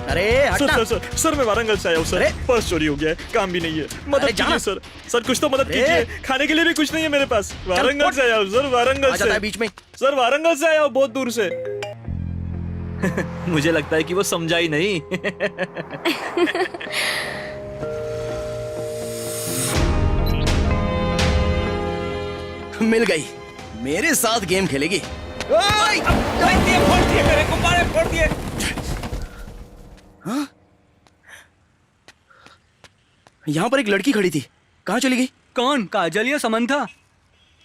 अरे हटना।
सर मैं वारंगल से आया हूँ सर। पर्स चोरी हो गया है, काम भी नहीं है, मदद कीजिए सर। सर कुछ तो मदद कीजिए, खाने के लिए भी कुछ नहीं है मेरे पास। वारंगल से आया हूँ सर, वारंगल से।
बीच में
सर वारंगल से आया हूँ, बहुत दूर से। मुझे लगता है कि वो समझा ही नहीं।
मिल गई, मेरे साथ गेम खेलेगी।
फोड़ दिए मेरे गुब्बारे, फोड़ दिए।
हाँ? यहाँ पर एक लड़की खड़ी थी, कहाँ चली गई?
कौन? काजल या समंथा?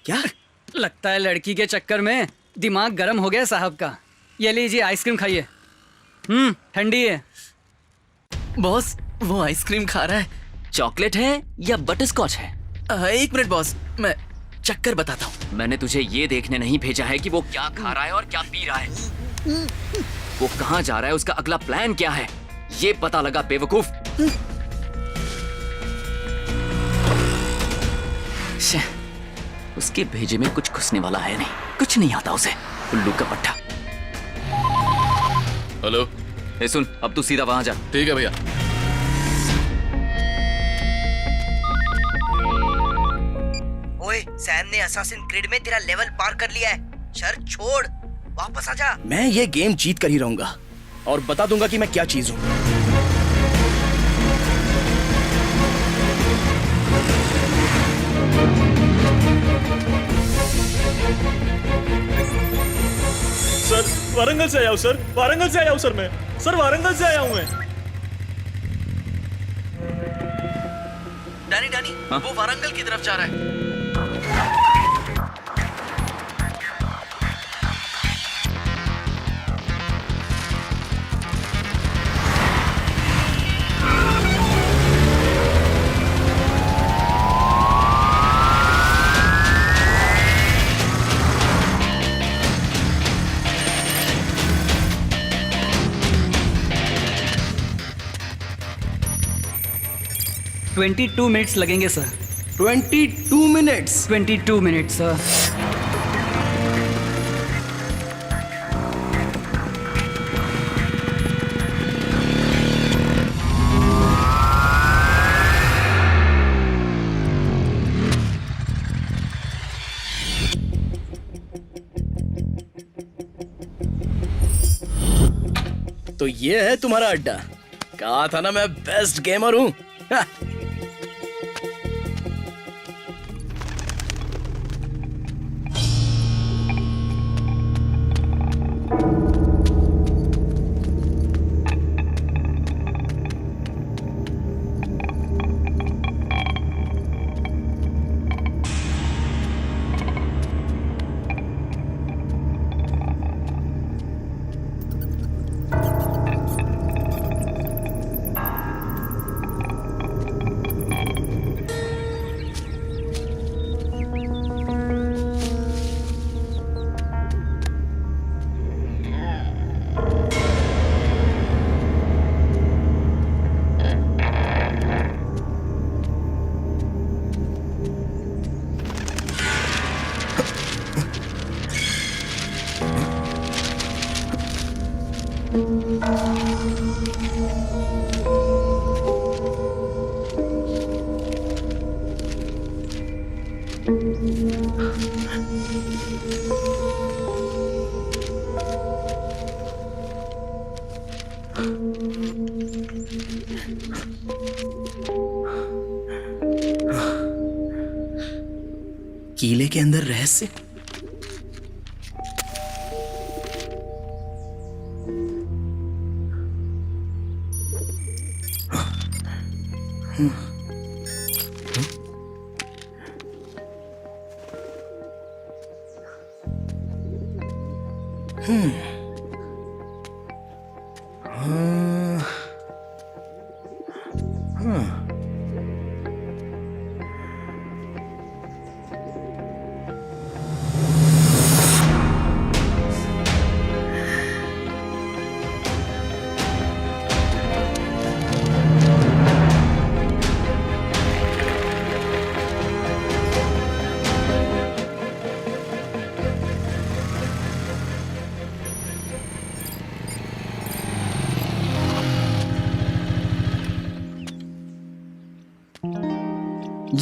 क्या
लगता है लड़की के चक्कर में दिमाग गर्म हो गया साहब का। ये लीजिए आइसक्रीम खाइए। ठंडी है।
बॉस वो आइसक्रीम खा रहा है।
चॉकलेट है या बटरस्कॉच है?
1 मिनट बॉस, मैं चक्कर बताता हूँ।
मैंने तुझे ये देखने नहीं भेजा है कि वो क्या खा रहा है और क्या पी रहा है। वो कहाँ जा रहा है, उसका अगला प्लान क्या है, ये पता लगा बेवकूफ। उसके भेजे में कुछ घुसने वाला है नहीं, कुछ नहीं आता उसे। उल्लू का पट्टा।
हेलो।
ए सुन, अब तू सीधा वहां जा।
ठीक है भैया।
ओए, सैम ने असासिन क्रीड में तेरा लेवल पार कर लिया है। शर्त छोड़, वापस आ जा।
मैं ये गेम जीत कर ही रहूंगा और बता दूंगा कि मैं क्या चीज हूं।
सर वारंगल से आया हूँ सर, वारंगल से आया हूँ सर मैं। सर वारंगल से आया हूँ मैं।
डैनी वो वारंगल की तरफ जा रहा है।
$22 मिनट्स लगेंगे सर।
22 मिनट्स?
22 minutes sir.
तो ये है तुम्हारा अड्डा। कहा था ना मैं बेस्ट गेमर हूं। हाँ। कीले के अंदर रहस्य।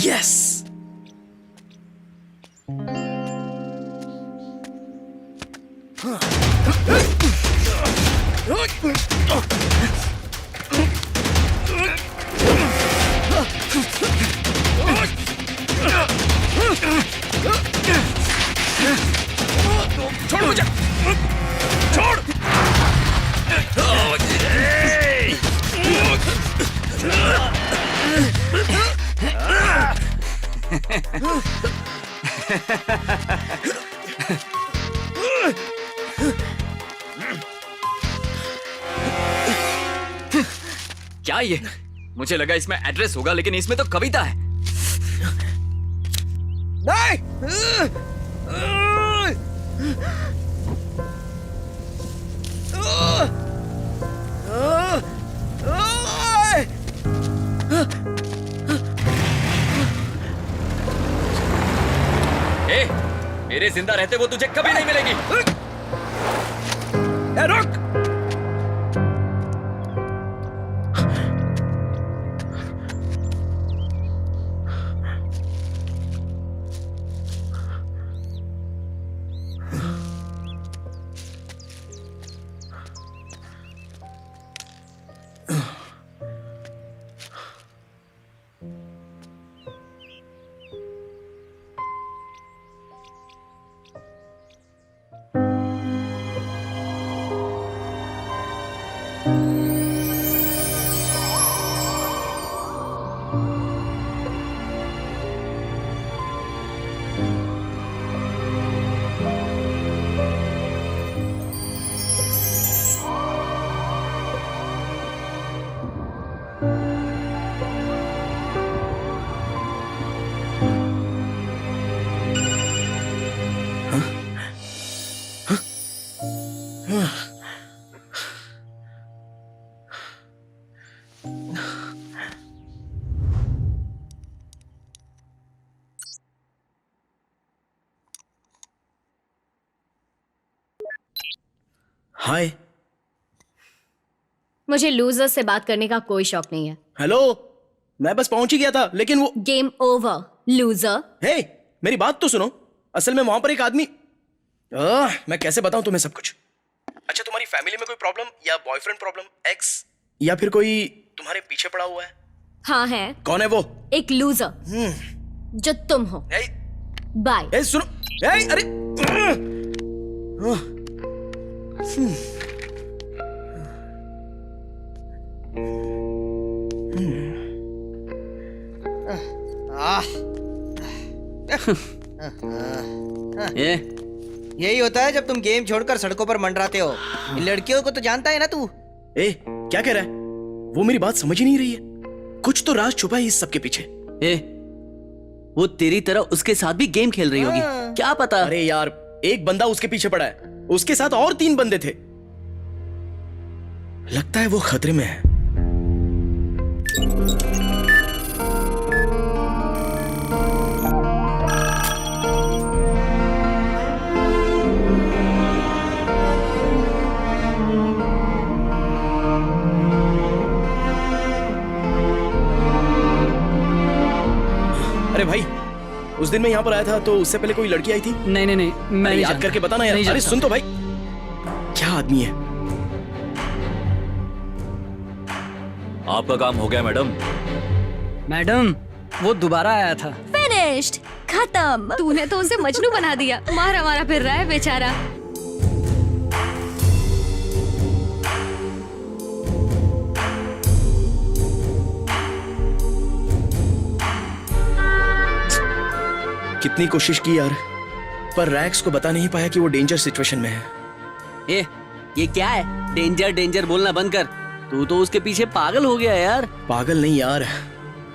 Yes! छोड़ मुझे! छोड़!
क्या ये? मुझे लगा इसमें एड्रेस होगा, लेकिन इसमें तो कविता है। ए, मेरे जिंदा रहते वो तुझे कभी नहीं मिलेगी।
रुक! हाय।
मुझे लूजर से बात करने का कोई शौक नहीं है।
हेलो, मैं बस पहुंच ही गया था, लेकिन वो
गेम ओवर लूजर।
हे, मेरी बात तो सुनो। असल में वहां पर एक आदमी मैं कैसे बताऊं तुम्हें सब कुछ। अच्छा, तुम्हारी फैमिली में कोई प्रॉब्लम या बॉयफ्रेंड प्रॉब्लम, एक्स, या फिर कोई तुम्हारे पीछे पड़ा हुआ है?
हाँ है।
कौन है वो?
एक लूजर जो तुम हो। बाय।
सुनो, अरे
यही होता है जब तुम गेम छोड़कर सड़कों पर मंडराते हो। इन लड़कियों को तो जानता है ना तू।
क्या कह रहा है? वो मेरी बात समझ ही नहीं रही है। कुछ तो राज छुपा है इस सब के पीछे।
वो तेरी तरह उसके साथ भी गेम खेल रही होगी, क्या पता।
अरे यार, एक बंदा उसके पीछे पड़ा है, उसके साथ और 3 बंदे थे। लगता है वो खतरे में है। अरे भाई, उस दिन मैं यहाँ पर आया था तो उससे पहले कोई लड़की आई थी?
नहीं नहीं नहीं, मैं नहीं
याद करके बताना यार। अरे सुन तो भाई, क्या आदमी है।
आपका काम हो गया मैडम।
मैडम, वो दोबारा आया था।
फिनिश्ड, खत्म।
तूने तो उसे मजनू बना दिया। मारा मारा फिर रहा है बेचारा।
कितनी कोशिश की यार, पर रैक्स को बता नहीं पाया कि वो डेंजर सिचुएशन में है।
ये क्या है? डेंजर डेंजर बोलना बंद कर। तू तो उसके पीछे पागल हो गया यार।
पागल नहीं यार,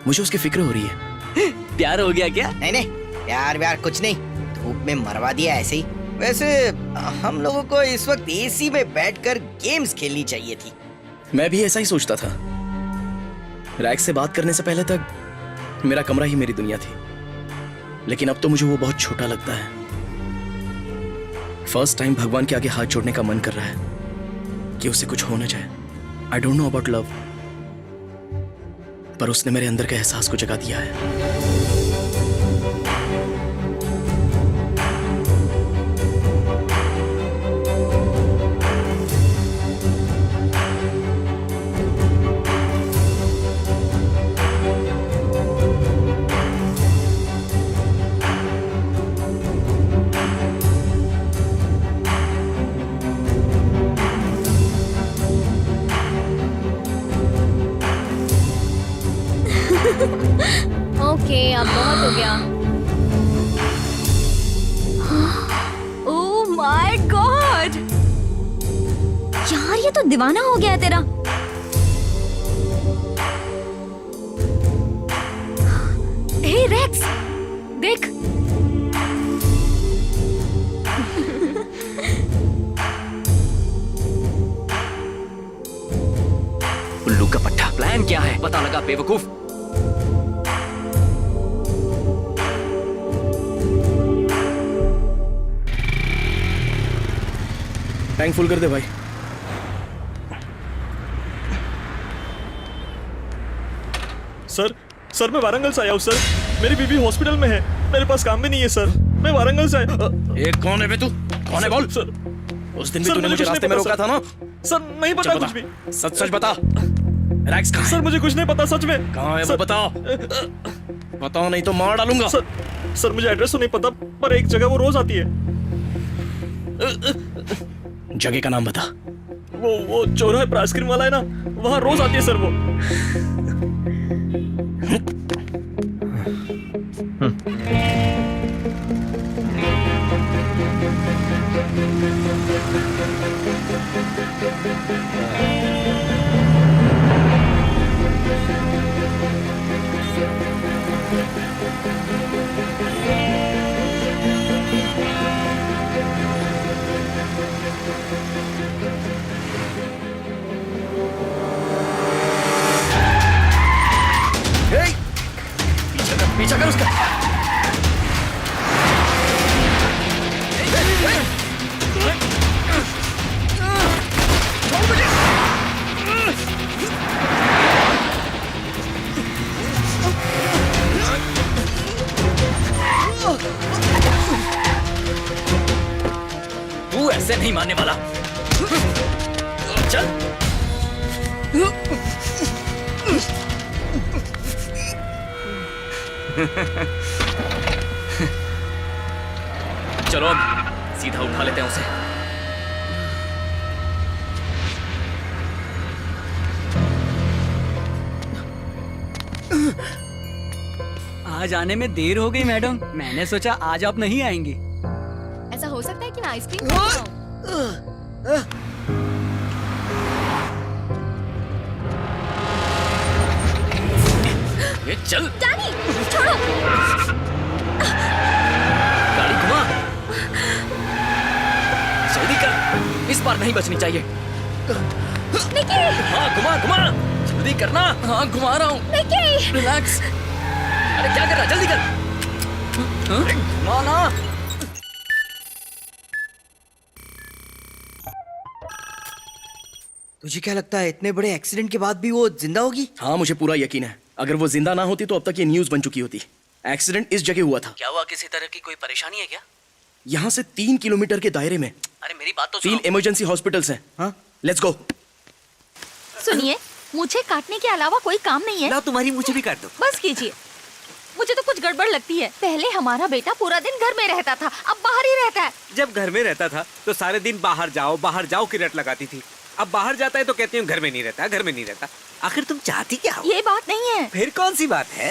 मुझे उसकी फिक्र हो रही है।
प्यार हो गया क्या?
नहीं नहीं, प्यार कुछ नहीं, धूप में मरवा दिया ऐसे ही। वैसे हम लोगों को इस वक्त एसी में बैठकर गेम्स खेलनी चाहिए थी।
मैं भी ऐसा ही सोचता था। रैक्स से बात करने से पहले तक मेरा कमरा ही मेरी दुनिया थी, लेकिन अब तो मुझे वो बहुत छोटा लगता है। फर्स्ट टाइम भगवान के आगे हाथ जोड़ने का मन कर रहा है कि उसे कुछ हो न जाए। I don't know about love, पर उसने मेरे अंदर के एहसास को जगा दिया है।
ओके, अब बहुत हो गया। ओह माय गॉड, यार ये तो दीवाना हो गया है तेरा।
हे रैक्स, देख।
उल्लू का पट्टा। प्लान क्या है? पता लगा बेवकूफ।
टैंक फुल कर दे भाई।
सर मैं वारंगल से आया हूँ सर। मेरी बीवी हॉस्पिटल में है, मेरे पास काम भी नहीं है सर। मैं वारंगल से आया।
एक कौन है बे तू? कौन है बोल?
सर,
उस दिन भी तूने मुझे रास्ते में रोका था ना?
सर नहीं पता कुछ भी।
सच बता। रैक्स कहाँ है?
सर मुझे कुछ नहीं पता सच में।
कहाँ है वो बताओ। बताओ नहीं तो मार डालूंगा।
सर मुझे एड्रेस तो नहीं पता, पर एक जगह वो रोज आती है।
जगह का नाम बता।
वो चौराहे पर आइसक्रीम वाला है ना, वहाँ रोज आती है सर वो।
पीछा कर उसका।
तू ऐसे नहीं मानने वाला। चलो अब सीधा उठा लेते हैं उसे।
आज आने में देर हो गई मैडम, मैंने सोचा आज आप नहीं आएंगी।
ऐसा हो सकता है कि मैं आइसक्रीम खा रहा हूँ।
ये चल
डैनी, छोड़ो।
गाड़ी घुमा, जल्दी कर, इस बार नहीं बचनी चाहिए।
निकी!
हाँ घुमा घुमा, जल्दी करना।
हाँ घुमा रहा हूँ।
निकी!
रिलैक्स।
अरे क्या कर रहा है, जल्दी कर। घुमा ना।
तुझे क्या लगता है इतने बड़े एक्सीडेंट के बाद भी वो जिंदा होगी?
हाँ मुझे पूरा यकीन है। अगर वो जिंदा ना होती तो अब तक ये न्यूज बन चुकी होती। एक्सीडेंट इस जगह हुआ था।
क्या हुआ, किसी तरह की कोई परेशानी है क्या?
यहाँ से 3 किलोमीटर के दायरे में
अरे मेरी बात तो
3 इमरजेंसी हॉस्पिटल्स हैं। हाँ लेट्स गो।
सुनिए, मुझे काटने के अलावा कोई काम नहीं है।
ना तुम्हारी मुझे भी काट दो।
बस कीजिए, मुझे तो कुछ गड़बड़ लगती है। पहले हमारा बेटा पूरा दिन घर में रहता था, अब बाहर ही रहता है।
जब घर में रहता था तो सारे दिन बाहर जाओ की रट लगाती थी। अब बाहर जाता है तो कहती हूँ घर में नहीं रहता, घर में नहीं रहता। आखिर तुम चाहती क्या हो?
ये बात नहीं है।
फिर कौन सी बात है?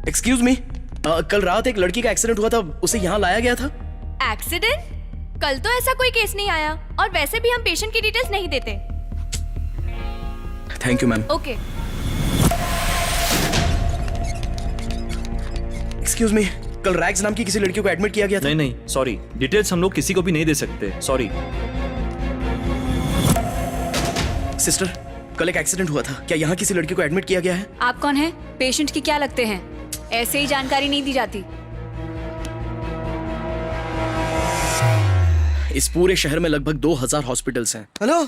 एक्सक्यूज मी, कल रात एक लड़की का एक्सीडेंट हुआ था, उसे यहाँ लाया गया था।
एक्सीडेंट? कल तो ऐसा कोई केस नहीं आया, और वैसे भी हम पेशेंट की डिटेल्स नहीं देते।
Thank you ma'am.
Okay.
Excuse me, कल रैग्स नाम की किसी लड़की को एडमिट किया गया था।
नहीं नहीं सॉरी, डिटेल्स हम लोग किसी को भी नहीं दे सकते, सॉरी।
सिस्टर, कल एक एक्सीडेंट हुआ था, क्या यहाँ किसी लड़की को एडमिट किया गया है?
आप कौन है? पेशेंट की क्या लगते हैं? ऐसे ही जानकारी नहीं दी जाती।
इस पूरे शहर में लगभग 2000 हॉस्पिटल्स हैं।
हेलो,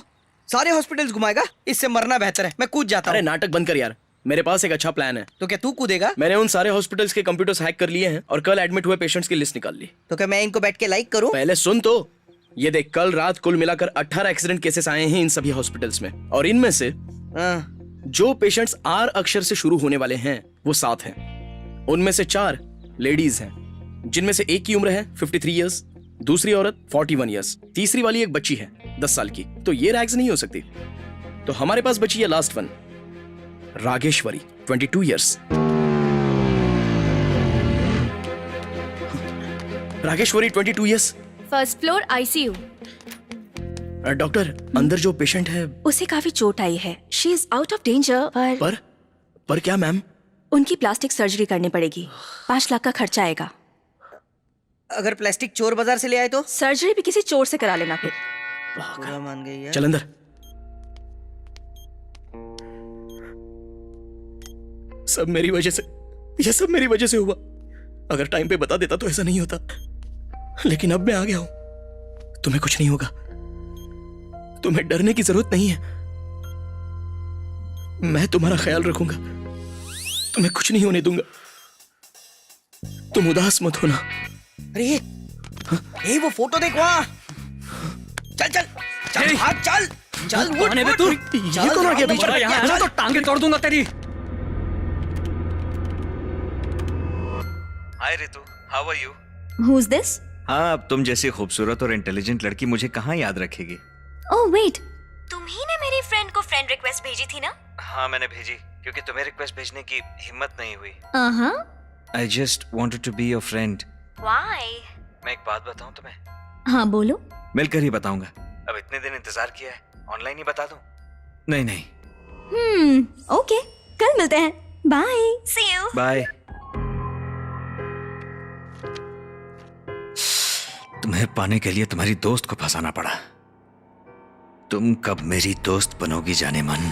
सारे हॉस्पिटल्स घुमाएगा? इससे मरना बेहतर है, मैं कूद जाता हूँ।
अरे नाटक बंद कर यार, मेरे पास एक अच्छा प्लान है।
तो क्या तू कूदेगा?
मैंने उन सारे हॉस्पिटल्स के कंप्यूटर्स हैक कर लिए हैं और कल एडमिट हुए पेशेंट्स की लिस्ट निकाल ली।
तो क्या मैं इनको बैठ के लाइक करूं?
पहले सुन तो, ये देख, कल रात कुल मिलाकर 18 एक्सीडेंट केसेस आए हैं इन सभी हॉस्पिटल्स में, और इनमें से जो पेशेंट्स आर अक्षर से शुरू होने वाले हैं वो 7 हैं। उनमें से 4 लेडीज हैं, जिनमें से एक की उम्र है 53 इयर्स, दूसरी औरत 41 इयर्स, तीसरी वाली एक बच्ची है 10 साल की। तो ये रैग्स नहीं हो सकती। तो हमारे पास बची है last one, Rageshwari 22 years. Rageshwari 22 years.
First floor ICU.
Doctor, अंदर जो पेशेंट है
उसे काफी चोट आई है। She is out of danger,
पर क्या मैम?
उनकी प्लास्टिक सर्जरी करनी पड़ेगी। 5 लाख का खर्चा आएगा।
अगर प्लास्टिक चोर बाजार से ले आए तो?
सर्जरी भी किसी चोर से करा लेना फिर।
पूरा मान गई है।
चल अंदर। सब मेरी वजह से, ये सब मेरी वजह से हुआ। अगर टाइम पे बता देता तो ऐसा नहीं होता, लेकिन अब मैं आ गया हूं। तुम्हें कुछ नहीं होगा, तुम्हें डरने की जरूरत नहीं है। मैं तुम्हारा ख्याल रखूंगा, तुम्हें कुछ नहीं होने दूंगा। तुम उदास मत होना।
अरे ये वो फोटो देख वहाँ। चल चल चल, भाग, चल चल, उठ,
आने दे
उठ,
तू।
उठ।
ये
चल,
कौन आ गया बीच में?
चल,
यहाँ
चल,
आना तो टांगे तोड़ दूंगा तेरी।
Hi Ritu, how are you?
Who is this?
हाँ, अब तुम जैसी खूबसूरत और इंटेलिजेंट लड़की मुझे कहाँ याद रखेगी?
ओह वेट, तुम ही ने मेरी फ्रेंड को फ्रेंड रिक्वेस्ट भेजी थी ना?
हाँ मैंने भेजी, क्योंकि तुम्हें रिक्वेस्ट भेजने की हिम्मत नहीं हुई। I just wanted to be your friend.
Why?
मैं एक बात बताऊं तुम्हें?
हाँ बोलो।
मिलकर ही बताऊंगा। अब इतने दिन इंतजार किया है, ऑनलाइन ही बता दूं? नहीं नहीं,
ओके, कल मिलते हैं। Bye, see you.
बाय। तुम्हें पाने के लिए तुम्हारी दोस्त को फंसाना पड़ा। तुम कब मेरी दोस्त बनोगी जाने मन?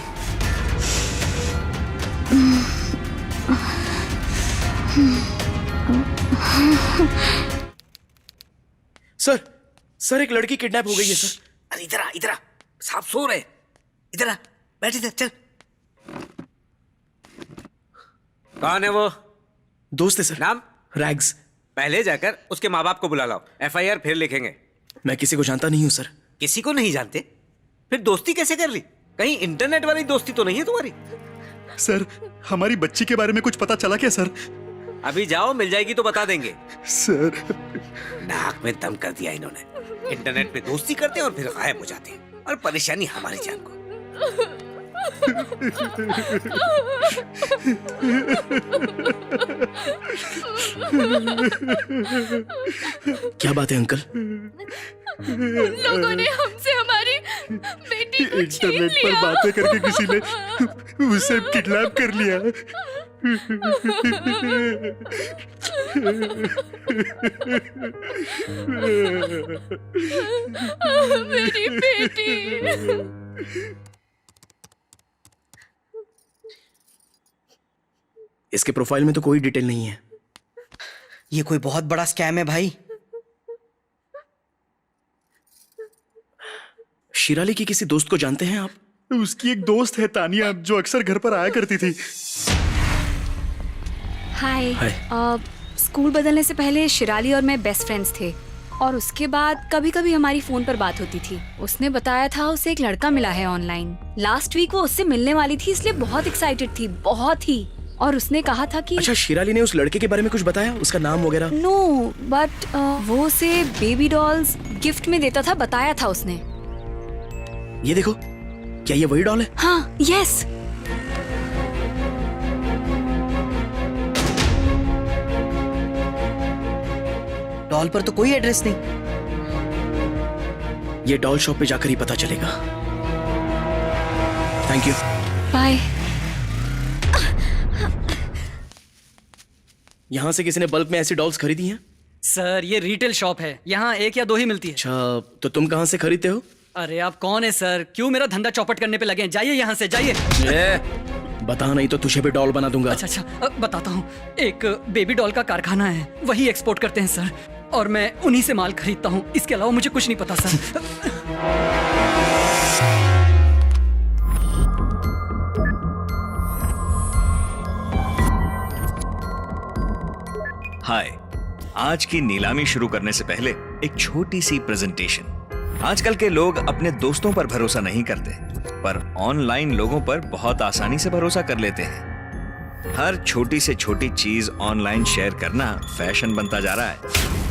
सर एक लड़की किडनैप हो गई है सर।
अरे इधर आ, साहब सो रहे। इधर आ, बैठ इधर, चल। कौन है वो?
दोस्त है सर।
नाम?
रैग्स।
पहले जाकर उसके माँ बाप को बुला लाओ, FIR फिर लिखेंगे।
मैं किसी को जानता नहीं हूँ सर।
किसी को नहीं जानते? फिर दोस्ती कैसे कर ली? कहीं इंटरनेट वाली दोस्ती तो नहीं है तुम्हारी?
सर हमारी बच्ची के बारे में कुछ पता चला क्या सर?
अभी जाओ, मिल जाएगी तो बता देंगे।
सर
नाक में दम कर दिया इन्होंने। इंटरनेट पे दोस्ती करते हैं और फिर गायब हो जाते हैं, और परेशानी हमारी जान को।
क्या बात है अंकल?
उन लोगों ने हमसे हमारी बेटी को छीन
इंटरनेट पर
लिया।
बातें करके किसी ने उसे किडनैप कर लिया।
मेरी बेटी।
इसके प्रोफाइल में तो कोई डिटेल नहीं है।
ये कोई बहुत बड़ा स्कैम है भाई।
शिराली की किसी दोस्त को जानते हैं आप?
उसकी एक दोस्त है तानिया, जो अक्सर घर पर आया करती थी।
हाय। स्कूल बदलने से पहले शिराली और मैं बेस्ट फ्रेंड्स थे, और उसके बाद कभी कभी हमारी फोन पर बात होती थी। उसने बताया था उसे एक लड़का मिला है ऑनलाइन। लास्ट वीक वो उससे मिलने वाली थी, इसलिए बहुत एक्साइटेड थी, बहुत ही। और उसने कहा था कि
अच्छा, शिराली ने उस लड़के के बारे में कुछ बताया, उसका नाम वगैरह?
नो, बट वो उसे बेबी डॉल्स गिफ्ट में देता था, बताया था उसने।
ये देखो, क्या ये वही डॉल है?
हाँ, यस।
डॉल पर तो कोई एड्रेस नहीं।
ये डॉल शॉप पे जाकर ही पता चलेगा। Thank you.
बाय।
यहाँ से किसी ने बल्क में ऐसी डॉल्स खरीदी हैं?
सर ये रिटेल शॉप है, यहाँ एक या दो ही मिलती है।
अच्छा, तो तुम कहाँ से खरीदते हो?
अरे आप कौन है सर, क्यों मेरा धंधा चौपट करने पे लगे हैं? जाइए यहाँ से, जाइए।
बता, नहीं तो तुझे भी डॉल बना दूंगा।
अच्छा, बताता हूँ। एक बेबी डॉल का कारखाना है, वही एक्सपोर्ट करते हैं सर, और मैं उन्हीं से माल खरीदता हूँ। इसके अलावा मुझे कुछ नहीं पता सर।
हाय, आज की नीलामी शुरू करने से पहले एक छोटी सी प्रेजेंटेशन। आजकल के लोग अपने दोस्तों पर भरोसा नहीं करते, पर ऑनलाइन लोगों पर बहुत आसानी से भरोसा कर लेते हैं। हर छोटी से छोटी चीज ऑनलाइन शेयर करना फैशन बनता जा रहा है।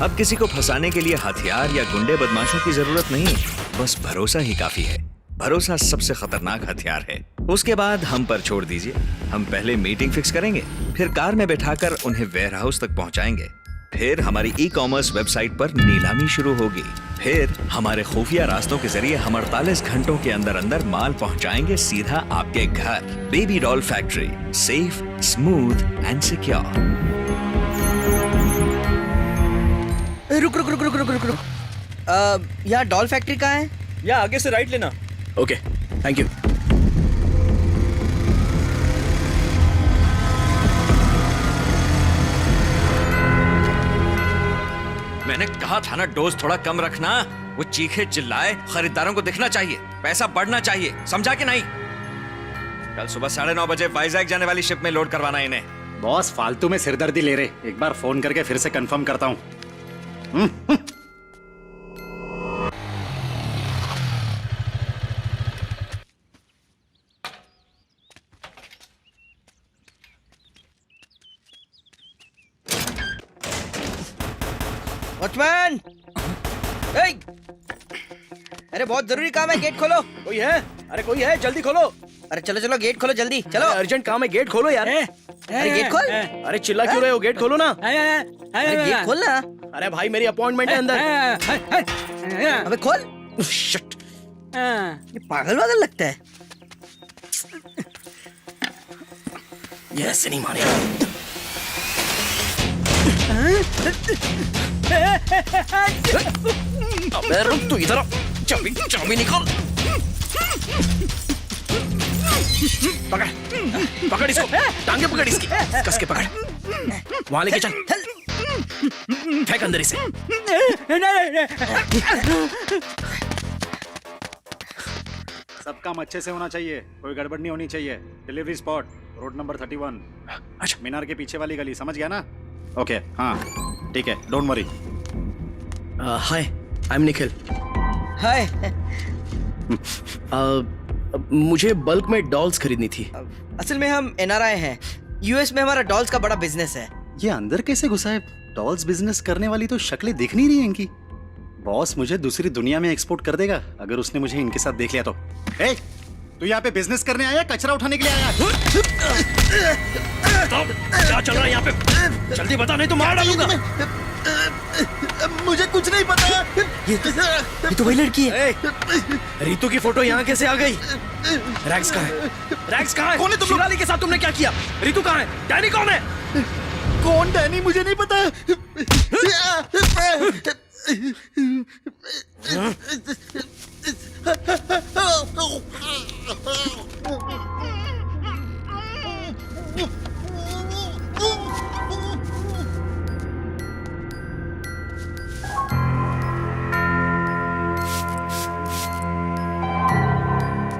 अब किसी को फंसाने के लिए हथियार या गुंडे बदमाशों की जरूरत नहीं, बस भरोसा ही काफी है। भरोसा सबसे खतरनाक हथियार है। उसके बाद हम पर छोड़ दीजिए। हम पहले मीटिंग फिक्स करेंगे, फिर कार में बैठाकर उन्हें वेयर हाउस तक पहुंचाएंगे, फिर हमारी ई कॉमर्स वेबसाइट पर नीलामी शुरू होगी, फिर हमारे खुफिया रास्तों के जरिए हम 48 घंटों के अंदर अंदर माल पहुंचाएंगे सीधा आपके घर। Baby doll factory, safe, smooth and secure.
रुक रुक रुक रुक रुक रुक रुक। यहाँ डॉल फैक्ट्री कहाँ है?
यहाँ आगे से राइट लेना।
Okay, thank you.
मैंने कहा था ना, डोज थोड़ा कम रखना। वो चीखे चिल्लाए, खरीदारों को दिखना चाहिए, पैसा बढ़ना चाहिए, समझा कि नहीं? कल सुबह 9:30 बजे वाइजैक जाने वाली शिप में लोड करवाना इन्हें।
बॉस फालतू में सिरदर्दी ले रहे, एक बार फोन करके फिर से कंफर्म करता हूँ।
वॉचमैन! अरे बहुत जरूरी काम है, गेट खोलो।
कोई है? अरे कोई है, जल्दी खोलो।
अरे चलो चलो, गेट खोलो जल्दी, चलो।
अर्जेंट काम है, गेट खोलो यार।
अरे गेट खोल।
अरे चिल्ला क्यों रहे हो? गेट खोलो ना।
अरे गेट खोल ना।
अरे भाई, मेरी अपॉइंटमेंट है अंदर।
अबे खोल। शिट, ये पागल वागल लगता है।
ये ऐसे नहीं मानेगा। अबे रुक, तू इधर आ। चाबी चाबी निकाल। पकड़ पकड़ इसको, टांगे पकड़ इसकी, कस के पकड़। वहां लेके चल, फेंक अंदर इसे।
सब काम अच्छे से होना चाहिए, कोई गड़बड़ नहीं होनी चाहिए। Delivery spot road number 31। अच्छा, मीनार के पीछे वाली गली, समझ गया ना? ओके, हाँ ठीक है, don't worry.
Hi, I am Nikhil.
Hi.
मुझे बल्क में डॉल्स खरीदनी थी।
असल में हम NRI हैं। US में हमारा डॉल्स का बड़ा बिजनेस है।
ये अंदर कैसे घुसा है? डॉल्स बिजनेस करने वाली तो शक्लें दिख नहीं रही हैं इनकी। बॉस मुझे दूसरी दुनिया में एक्सपोर्ट कर देगा अगर उसने मुझे इनके साथ देख लिया तो। ए, तू यहाँ पे बिजनेस करने आया, कचरा उठाने के लिए आया?
क्या चल रहा है यहाँ पे? जल्दी बता, नहीं तो मार डालूंगा। मुझे कुछ नहीं पता। ये तो वही लड़की है। रितु की फोटो यहाँ कैसे आ गई? रैक्स कहाँ है? रैक्स कहाँ है? कौन है तुम? शिराली के साथ तुमने क्या किया? रितु कहाँ है? डैनी कौन है? कौन डैनी? मुझे नहीं पता।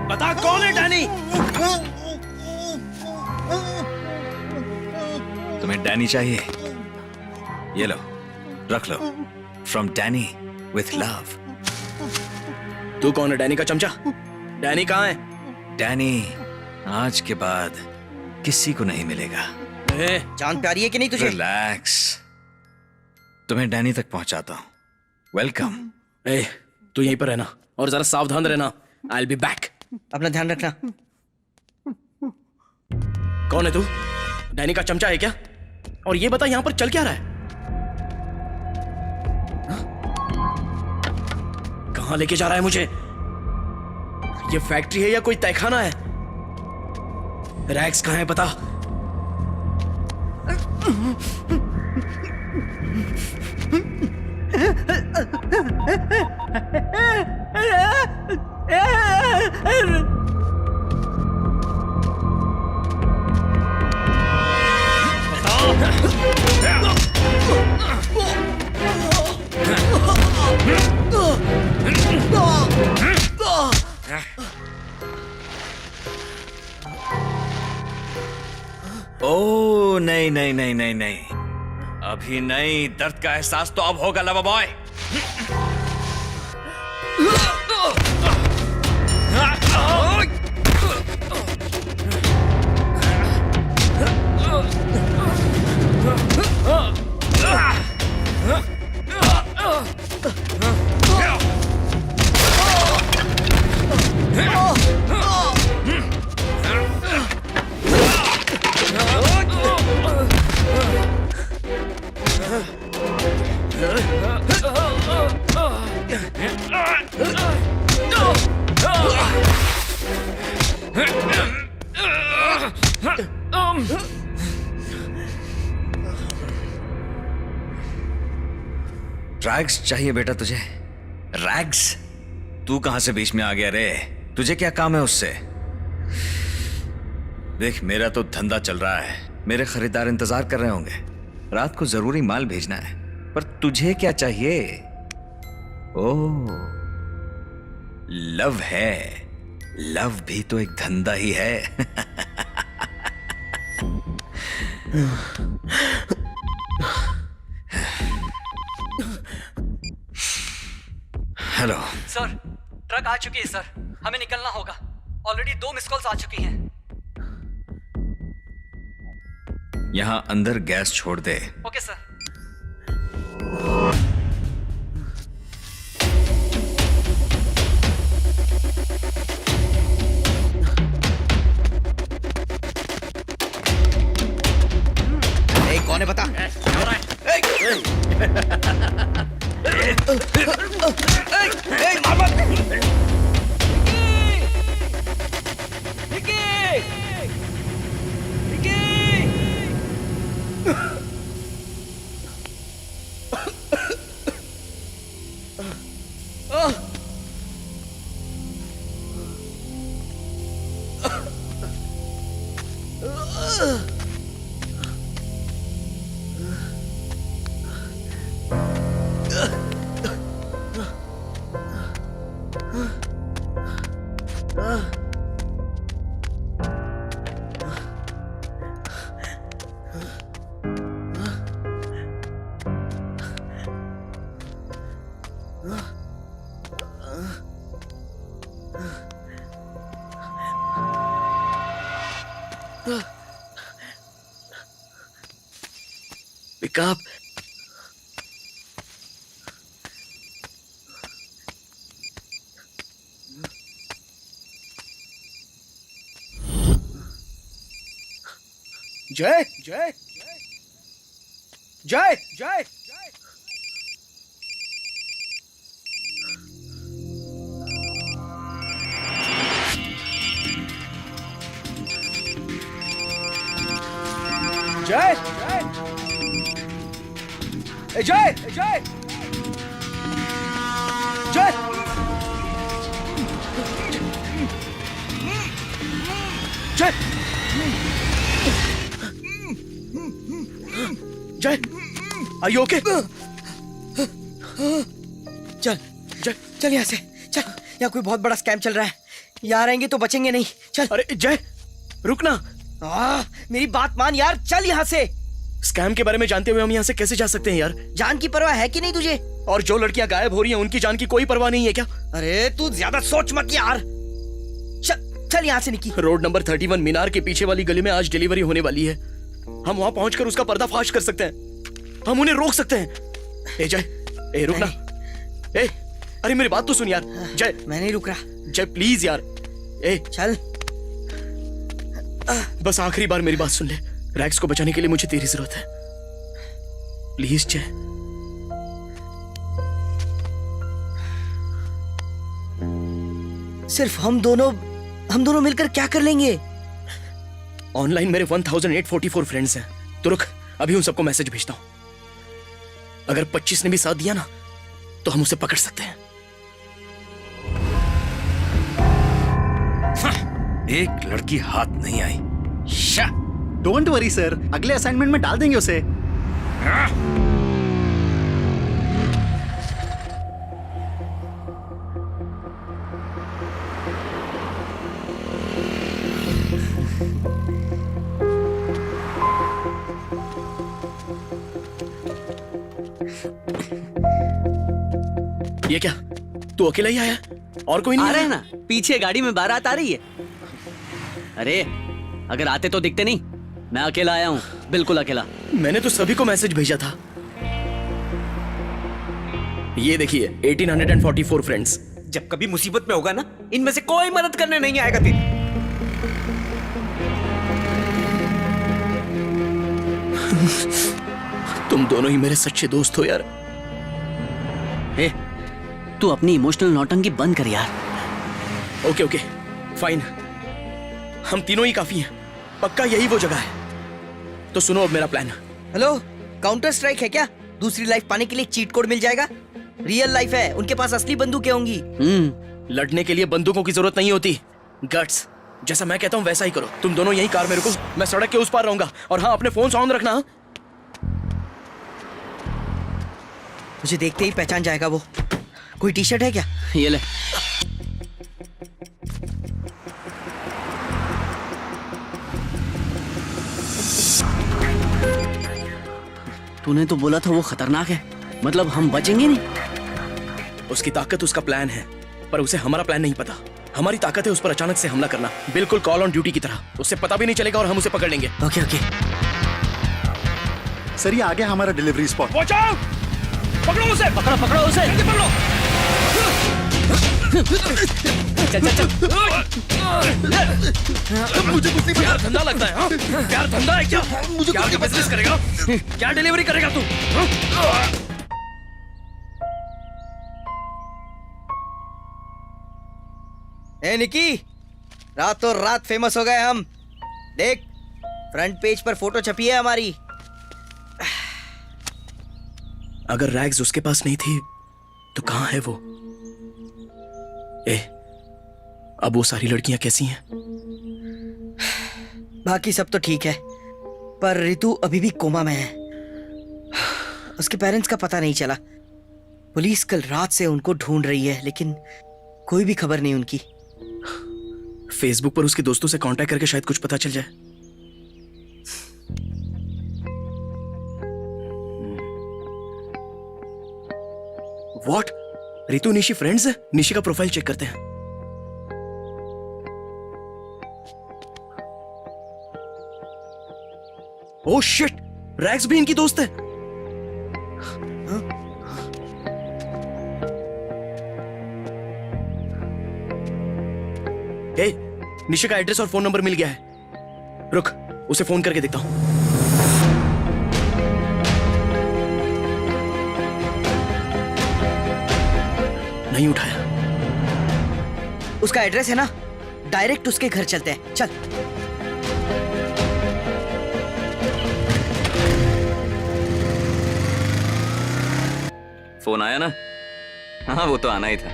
बता कौन है डैनी?
तुम्हें डैनी चाहिए? ये लो, रख लो। From Danny with love.
तू कौन है? डैनी का चमचा? डैनी कहाँ है?
डैनी आज के बाद किसी को नहीं मिलेगा।
जान प्यारी है कि नहीं तुझे?
रिलैक्स, तुम्हें डैनी तक पहुंचाता हूं। वेलकम।
तू यहीं पर रहना और जरा सावधान रहना। I'll be back।
अपना ध्यान रखना।
कौन है तू? डैनी का चमचा है क्या? और ये बता यहां पर चल क्या रहा है? कहां लेके जा रहा है मुझे? ये फैक्ट्री है या कोई तहखाना है? रैक्स कहां है बता?
ओ नहीं नहीं नहीं नहीं नहीं, अभी नहीं। दर्द का एहसास तो अब होगा लवा बॉय। रैग्स चाहिए बेटा तुझे? रैग्स? तू कहां से बीच में आ गया रे? तुझे क्या काम है उससे? देख, मेरा तो धंधा चल रहा है, मेरे खरीदार इंतजार कर रहे होंगे। रात को जरूरी माल भेजना है, पर तुझे क्या चाहिए? ओह, लव है। लव भी तो एक धंधा ही है। हेलो
सर, ट्रक आ चुकी है सर, हमें निकलना होगा। ऑलरेडी 2 मिस कॉल्स आ चुकी हैं।
यहां अंदर गैस छोड़ दे।
Okay sir.
कौन है बता?
कप। जय जय जय जय जय जय जय जय जय जय जय आर यू ओके?
चल
जय
चल यहाँ से चल, यहाँ कोई बहुत बड़ा स्कैम चल रहा है, यहाँ रहेंगे तो बचेंगे नहीं। चल।
अरे जय रुकना।
मेरी बात मान यार, चल यहाँ से।
स्कैम के बारे में जानते हुए हम यहाँ से कैसे जा सकते हैं यार?
जान की परवाह है कि नहीं तुझे?
और जो लड़कियां गायब हो रही हैं उनकी जान की कोई परवाह नहीं है क्या?
अरे तू ज्यादा सोच मत यार। चल चल यहाँ से निकी।
रोड नंबर 31 मीनार के पीछे वाली गली में आज डिलीवरी होने वाली है। हम वहां पहुंचकर उसका पर्दाफाश कर सकते हैं, हम उन्हें रोक सकते हैं। ए जय, ए रुकना। ए अरे मेरी बात तो सुन यार। जय
मैं नहीं रुक रहा।
जय प्लीज यार। ए
चल
बस आखिरी बार मेरी बात सुन ले। रैक्स को बचाने के लिए मुझे तेरी जरूरत है, प्लीज जय।
सिर्फ हम दोनों मिलकर क्या कर लेंगे?
ऑनलाइन मेरे 1844 फ्रेंड्स हैं। तो रुक, अभी उन सबको मैसेज भेजता हूं। अगर 25 ने भी साथ दिया ना तो हम उसे पकड़ सकते हैं।
एक लड़की हाथ नहीं आई।
डोंट वरी सर, अगले असाइनमेंट में डाल देंगे उसे।
ये क्या, तू अकेला ही आया? और कोई नहीं
आ रहे
आया?
हैं ना, पीछे गाड़ी में बारात आ रही है। अरे अगर आते तो दिखते नहीं, मैं अकेला आया हूँ, बिल्कुल अकेला।
मैंने तो सभी को मैसेज भेजा था। ये देखिए 1844 फ्रेंड्स।
जब कभी मुसीबत में होगा ना, इनमें से कोई मदद करने नहीं आएगा तेरी।
तुम दोनों ही मेरे सच्चे दोस्त हो यार।
ए, तू अपनी इमोशनल नौटंकी बंद कर यार।
ओके ओके फाइन, हम तीनों ही काफी हैं। पक्का यही वो जगह है। तो सुनो अब मेरा प्लान।
हेलो, काउंटर स्ट्राइक है क्या? दूसरी लाइफ पाने के लिए चीट कोड मिल जाएगा? रियल लाइफ है, उनके पास असली बंदूकें होंगी।
लड़ने के लिए बंदूकों की जरूरत नहीं होती। गट्स, जैसा मैं कहता हूँ वैसा ही करो। तुम दोनों यही कार में रुको, मैं सड़क के उस पार रहूंगा। और हाँ, अपने फोन ऑन रखना।
मुझे देखते ही पहचान जाएगा वो। कोई टी शर्ट है क्या?
ये ले। तूने तो बोला था वो खतरनाक है, मतलब हम बचेंगे नहीं?
उसकी ताकत उसका प्लान है, पर उसे हमारा प्लान नहीं पता। हमारी ताकत है उस पर अचानक से हमला करना, बिल्कुल कॉल ऑन ड्यूटी की तरह। उससे पता भी नहीं चलेगा और हम उसे पकड़ लेंगे।
Okay okay.
सर ये आ गया हमारा डिलीवरी स्पॉट।
Watch out! पकड़ो उसे!
पकड़ो पकड़ो उसे!
जल्दी पकड़ो!
चल चल चल।
मुझे कुछ नहीं पता। प्यार धंधा लगता है? हाँ? प्यार धंधा है क्या? मुझे क्या बिजनेस करेगा? क्या डिलीवरी करेगा तू?
ए निकी, रातों रात फेमस हो गए हम। देख, फ्रंट पेज पर फोटो छपी है हमारी।
अगर रैग्स उसके पास नहीं थी तो कहां है वो? अब वो सारी लड़कियां कैसी हैं?
बाकी सब तो ठीक है, पर रितु अभी भी कोमा में है। उसके पेरेंट्स का पता नहीं चला। पुलिस कल रात से उनको ढूंढ रही है, लेकिन कोई भी खबर नहीं उनकी।
फेसबुक पर उसके दोस्तों से कांटेक्ट करके शायद कुछ पता चल जाए। व्हाट? रितु निशी फ्रेंड्स है? निशी का प्रोफाइल चेक करते हैं। ओह शिट, रैग्स भी इनकी दोस्त है। ए, निशा का एड्रेस और फोन नंबर मिल गया है। रुक, उसे फोन करके देखता हूँ। नहीं उठाया।
उसका एड्रेस है ना, डायरेक्ट उसके घर चलते हैं, चल।
फोन आया ना? हाँ वो तो आना ही था।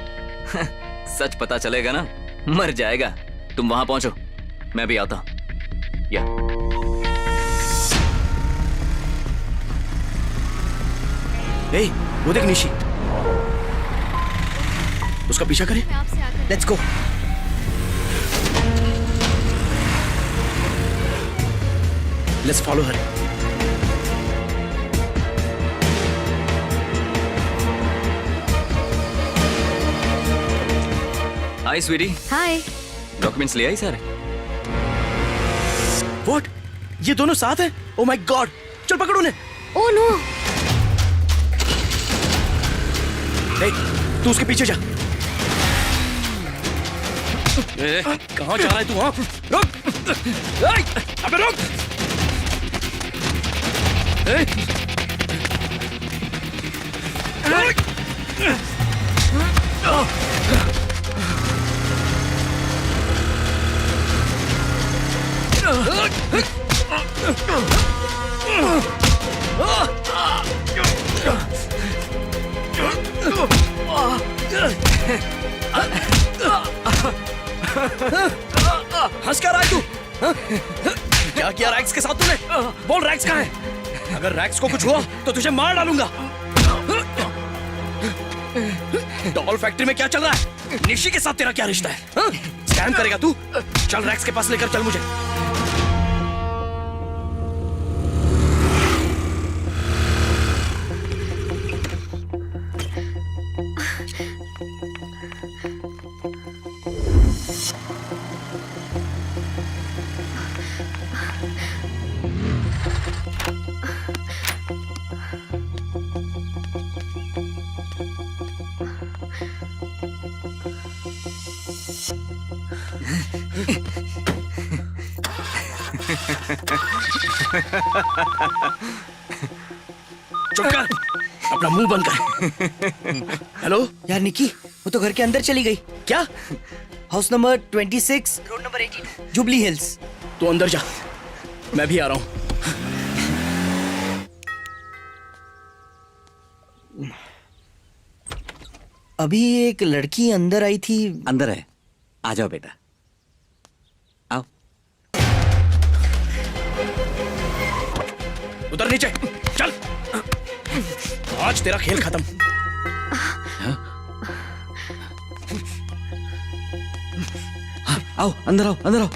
सच पता चलेगा ना, मर जाएगा। तुम वहां पहुंचो, मैं भी आता हूं। या
ए, वो देख निशी, उसका पीछा करें।
Let's go.
Let's follow her.
Hi sweetie.
Hi.
Documents ले आई सारे?
व्हाट? ये दोनों साथ हैं? ओह माय गॉड, चल पकड़ उन्हें।
Oh no.
ए, तू उसके पीछे जा। कहाँ जा रहा है तू? हाँ, रुक। अबे रुक। हंस क्या रहा है तू? क्या किया रैक्स के साथ तूने? बोल, रैक्स कहाँ है? अगर रैक्स को कुछ हुआ तो तुझे मार डालूंगा। डॉल फैक्ट्री में क्या चल रहा है? निशी के साथ तेरा क्या रिश्ता है? स्कैम करेगा तू? चल रैक्स के पास लेकर चल मुझे। चुप कर, अपना मुंह बंद कर। हेलो
यार निकी, वो तो घर के अंदर चली गई।
क्या?
House number 26, road number 18, jubilee hills.
तू अंदर जा, मैं भी आ रहा हूं।
अभी एक लड़की अंदर आई थी।
अंदर है, आ जाओ बेटा, आओ।
उतर नीचे, चल। आज तेरा खेल खत्म।
आओ अंदर आओ, अंदर आओ।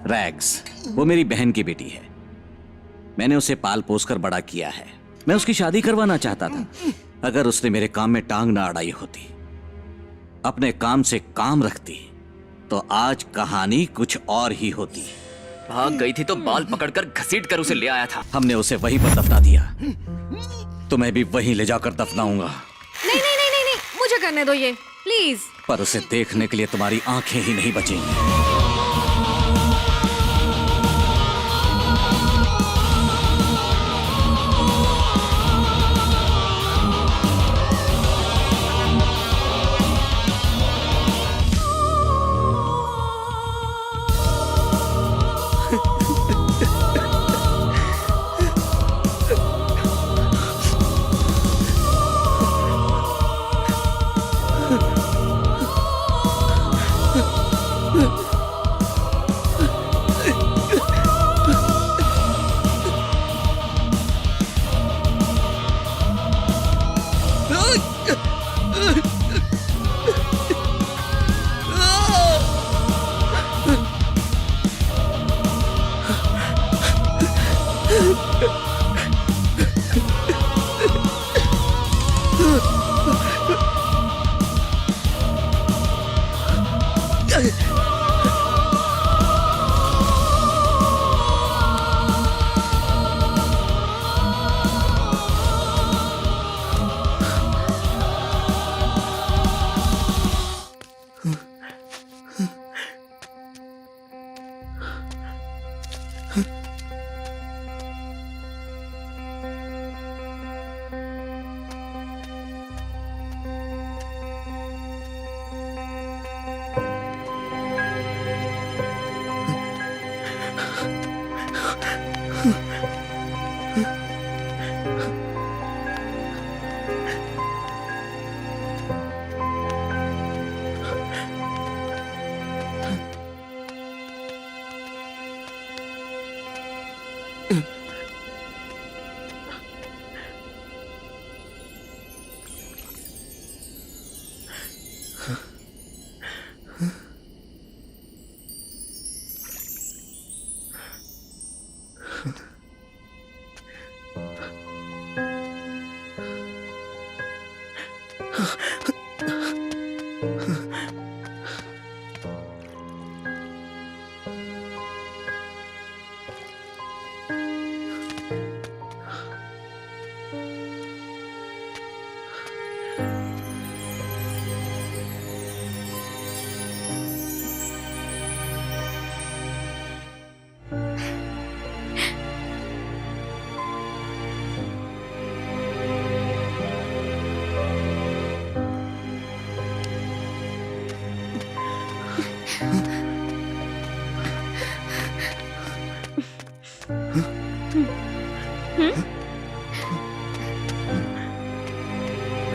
रैग्स, वो मेरी बहन की बेटी है। मैंने उसे पाल पोस कर बड़ा किया है। मैं उसकी शादी करवाना चाहता था। अगर उसने मेरे काम में टांग ना अड़ाई होती, अपने काम से काम रखती, तो आज कहानी कुछ और ही होती।
भाग गई थी तो बाल पकड़कर घसीट कर उसे ले आया था।
हमने उसे वहीं पर दफना दिया, तो मैं भी वहीं ले जाकर दफनाऊंगा।
नहीं नहीं नहीं नहीं नहीं, मुझे करने दो ये, प्लीज।
पर उसे देखने के लिए तुम्हारी आंखें ही नहीं बचेंगी।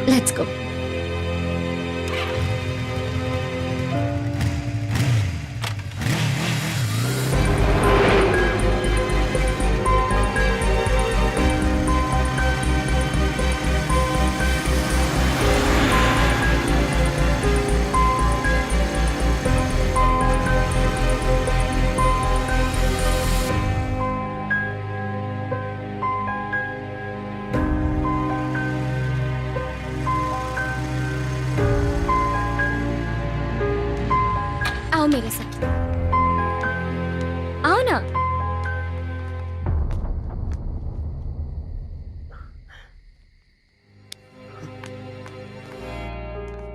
Let's go. आओ मेरे साथ, आओ ना।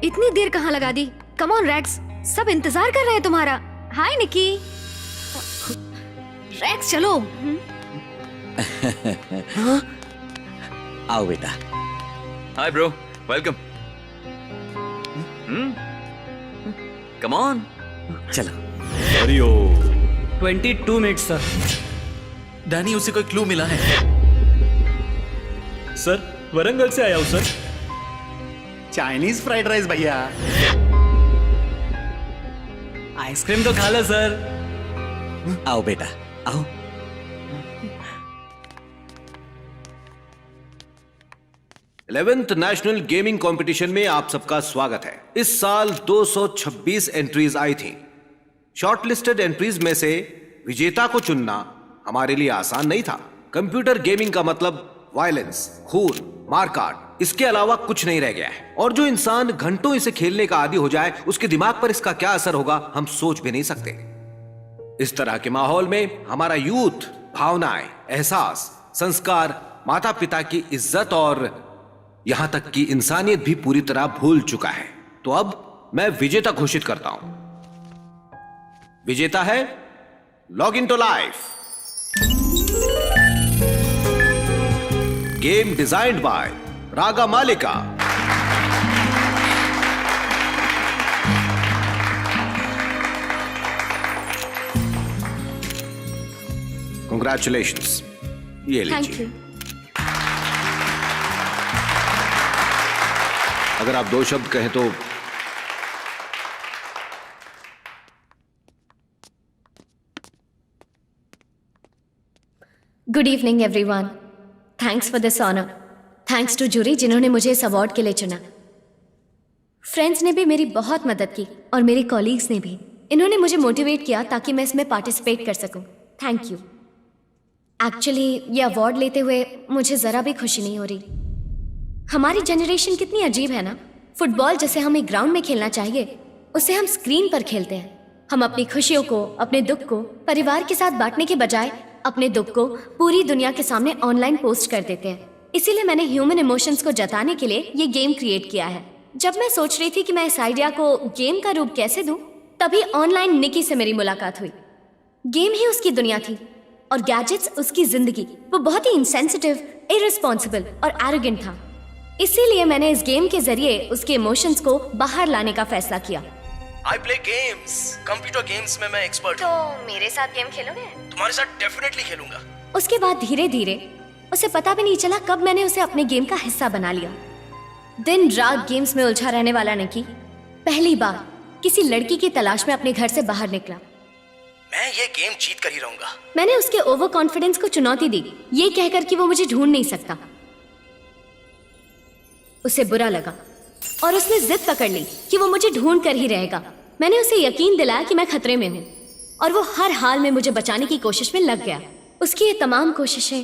इतनी देर कहाँ लगा दी? कम ऑन रैक्स, सब इंतजार कर रहे हैं तुम्हारा। हाय निकी। रैक्स चलो।
आओ बेटा।
Hi bro, welcome. Come on.
चलो।
22 मिनट्स सर।
डैनी, उसे कोई क्लू मिला है?
सर, वरंगल से आया हूँ सर।
चाइनीज फ्राइड राइस भैया।
आइसक्रीम तो खा लो सर।
आओ बेटा, आओ।
इलेवेंथ नेशनल गेमिंग कंपटीशन में आप सबका स्वागत है। इस साल 226 एंट्रीज आई थी। शॉर्टलिस्टेड एंट्रीज में से विजेता को चुनना हमारे लिए आसान नहीं था। कंप्यूटर गेमिंग का मतलब वायलेंस, खून, मारकाट, इसके अलावा कुछ नहीं रह गया है। और जो इंसान घंटों इसे खेलने का आदी हो जाए, उसके दिमाग पर इसका क्या असर होगा हम सोच भी नहीं सकते। इस तरह के माहौल में हमारा यूथ भावनाएं, एहसास, संस्कार, माता पिता की इज्जत और यहां तक कि इंसानियत भी पूरी तरह भूल चुका है। तो अब मैं विजेता घोषित करता हूं। विजेता है log in to life, game designed by Raga Malika. Congratulations. ये लीजिए। अगर आप 2 शब्द कहें तो।
Good evening everyone. Thanks for this honour. Thanks to jury जिन्होंने मुझे इस अवार्ड के लिए चुना। फ्रेंड्स ने भी मेरी बहुत मदद की और मेरे कॉलीग्स ने भी। इन्होंने मुझे मोटिवेट किया ताकि मैं इसमें पार्टिसिपेट कर सकूं। Thank you. एक्चुअली ये अवार्ड लेते हुए मुझे ज़रा भी खुशी नहीं हो रही। हमारी जनरेशन कितनी अजीब है ना। फुटबॉल जैसे हमें ग्राउंड में खेलना चाहिए, उसे हम स्क्रीन पर खेलते हैं। हम अपनी खुशियों को, अपने दुख को परिवार के साथ बांटने के बजाय अपने दुख को पूरी दुनिया के सामने ऑनलाइन पोस्ट कर देते हैं। इसीलिए मैंने ह्यूमन इमोशंस को जताने के लिए ये गेम क्रिएट किया है। जब मैं सोच रही थी कि मैं इस आइडिया को गेम का रूप कैसे दूं, तभी ऑनलाइन निकी से मेरी मुलाकात हुई। गेम ही उसकी दुनिया थी और गैजेट्स उसकी जिंदगी। वो बहुत ही इनसेंसिटिव, इररिस्पॉन्सिबल और एरोगेंट था। इसीलिए मैंने इस गेम के जरिए उसके इमोशंस को बाहर लाने का फैसला किया।
I play games. Computer games में मैं एक्सपर्ट हूँ।
तो मेरे साथ गेम खेलोगे?
तुम्हारे साथ डेफिनेटली खेलूंगा।
उसके बाद धीरे धीरे उसे पता भी नहीं चला कब मैंने उसे अपने गेम का हिस्सा बना लिया। दिन रात गेम्स में उलझा रहने वाला निकी पहली बार किसी लड़की की तलाश में अपने घर से बाहर निकला।
मैं ये गेम जीत कर ही रहूंगा।
मैंने उसके ओवर कॉन्फिडेंस को चुनौती दी, ये कहकर कि वो मुझे ढूंढ नहीं सकता। उसे बुरा लगा और उसने जिद पकड़ ली कि वो मुझे ढूंढ कर ही रहेगा। मैंने उसे यकीन दिलाया कि मैं खतरे में हूँ और वो हर हाल में मुझे बचाने की कोशिश में लग गया। उसकी ये तमाम कोशिशें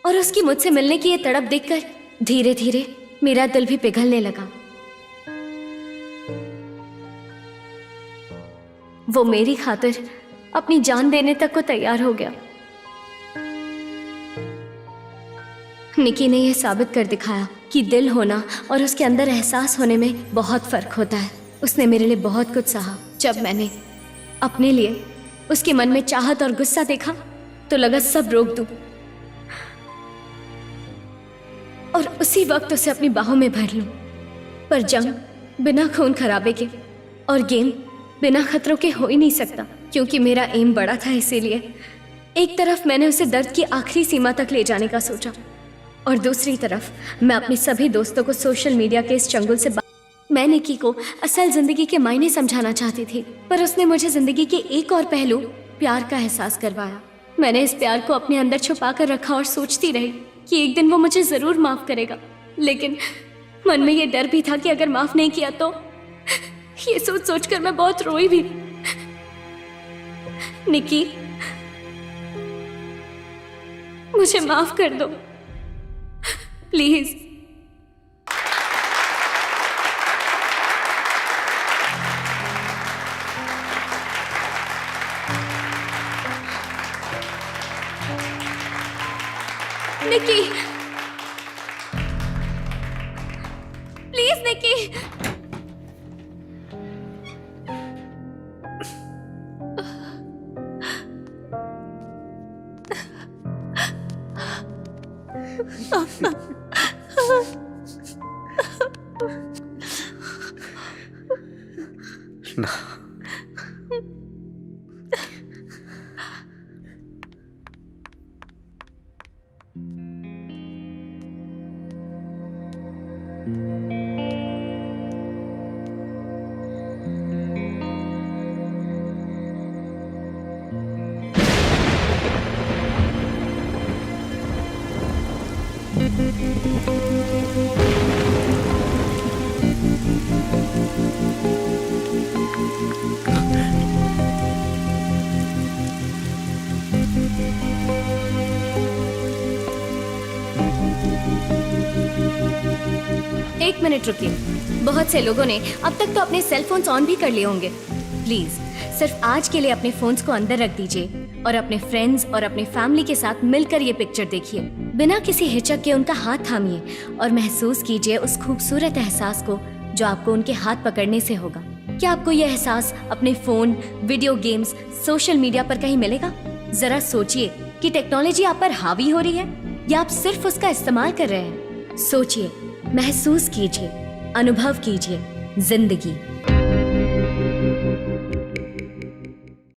और उसकी मुझसे मिलने की ये तड़प देखकर धीरे धीरे मेरा दिल भी पिघलने लगा। वो मेरी खातिर अपनी जान देने तक को तैयार हो गया। निकी ने यह साबित कर दिखाया कि दिल होना और उसके अंदर एहसास होने में बहुत फर्क होता है। उसने मेरे लिए बहुत कुछ सहा। जब मैंने अपने लिए उसके मन में चाहत और गुस्सा देखा तो लगा सब रोक दूं और उसी वक्त उसे अपनी बाहों में भर लूं। पर जंग बिना खून खराबे के और गेम बिना खतरों के हो ही नहीं सकता, क्योंकि मेरा एम बड़ा था। इसीलिए एक तरफ मैंने उसे दर्द की आखिरी सीमा तक ले जाने का सोचा और दूसरी तरफ मैं अपने सभी दोस्तों को सोशल मीडिया के इस चंगुल से मैं निकी को असल जिंदगी के मायने समझाना चाहती थी, पर उसने मुझे जिंदगी के एक और पहलू प्यार का एहसास करवाया। मैंने इस प्यार को अपने अंदर छुपा कर रखा और सोचती रही कि एक दिन वो मुझे जरूर माफ करेगा, लेकिन मन में ये डर भी था कि अगर माफ नहीं किया तो। ये सोच सोचकर मैं बहुत रोई भी। निकी, मुझे माफ कर दो प्लीज। निकी, प्लीज निकी।
ना
एक मिनट रुकिए। बहुत से लोगों ने अब तक तो अपने सेल फोन्स ऑन भी कर लिए होंगे। प्लीज सिर्फ आज के लिए अपने फोन्स को अंदर रख दीजिए और अपने फ्रेंड्स और अपने फैमिली के साथ मिलकर ये पिक्चर देखिए। बिना किसी हिचक के उनका हाथ थामिए और महसूस कीजिए उस खूबसूरत एहसास को जो आपको उनके हाथ पकड़ने से होगा। क्या आपको यह एहसास अपने phone, video games, social media पर कहीं मिलेगा? जरा सोचिए कि टेक्नोलॉजी आप पर हावी हो रही है या आप सिर्फ उसका इस्तेमाल कर रहे हैं। सोचिए, महसूस कीजिए, अनुभव कीजिए जिंदगी।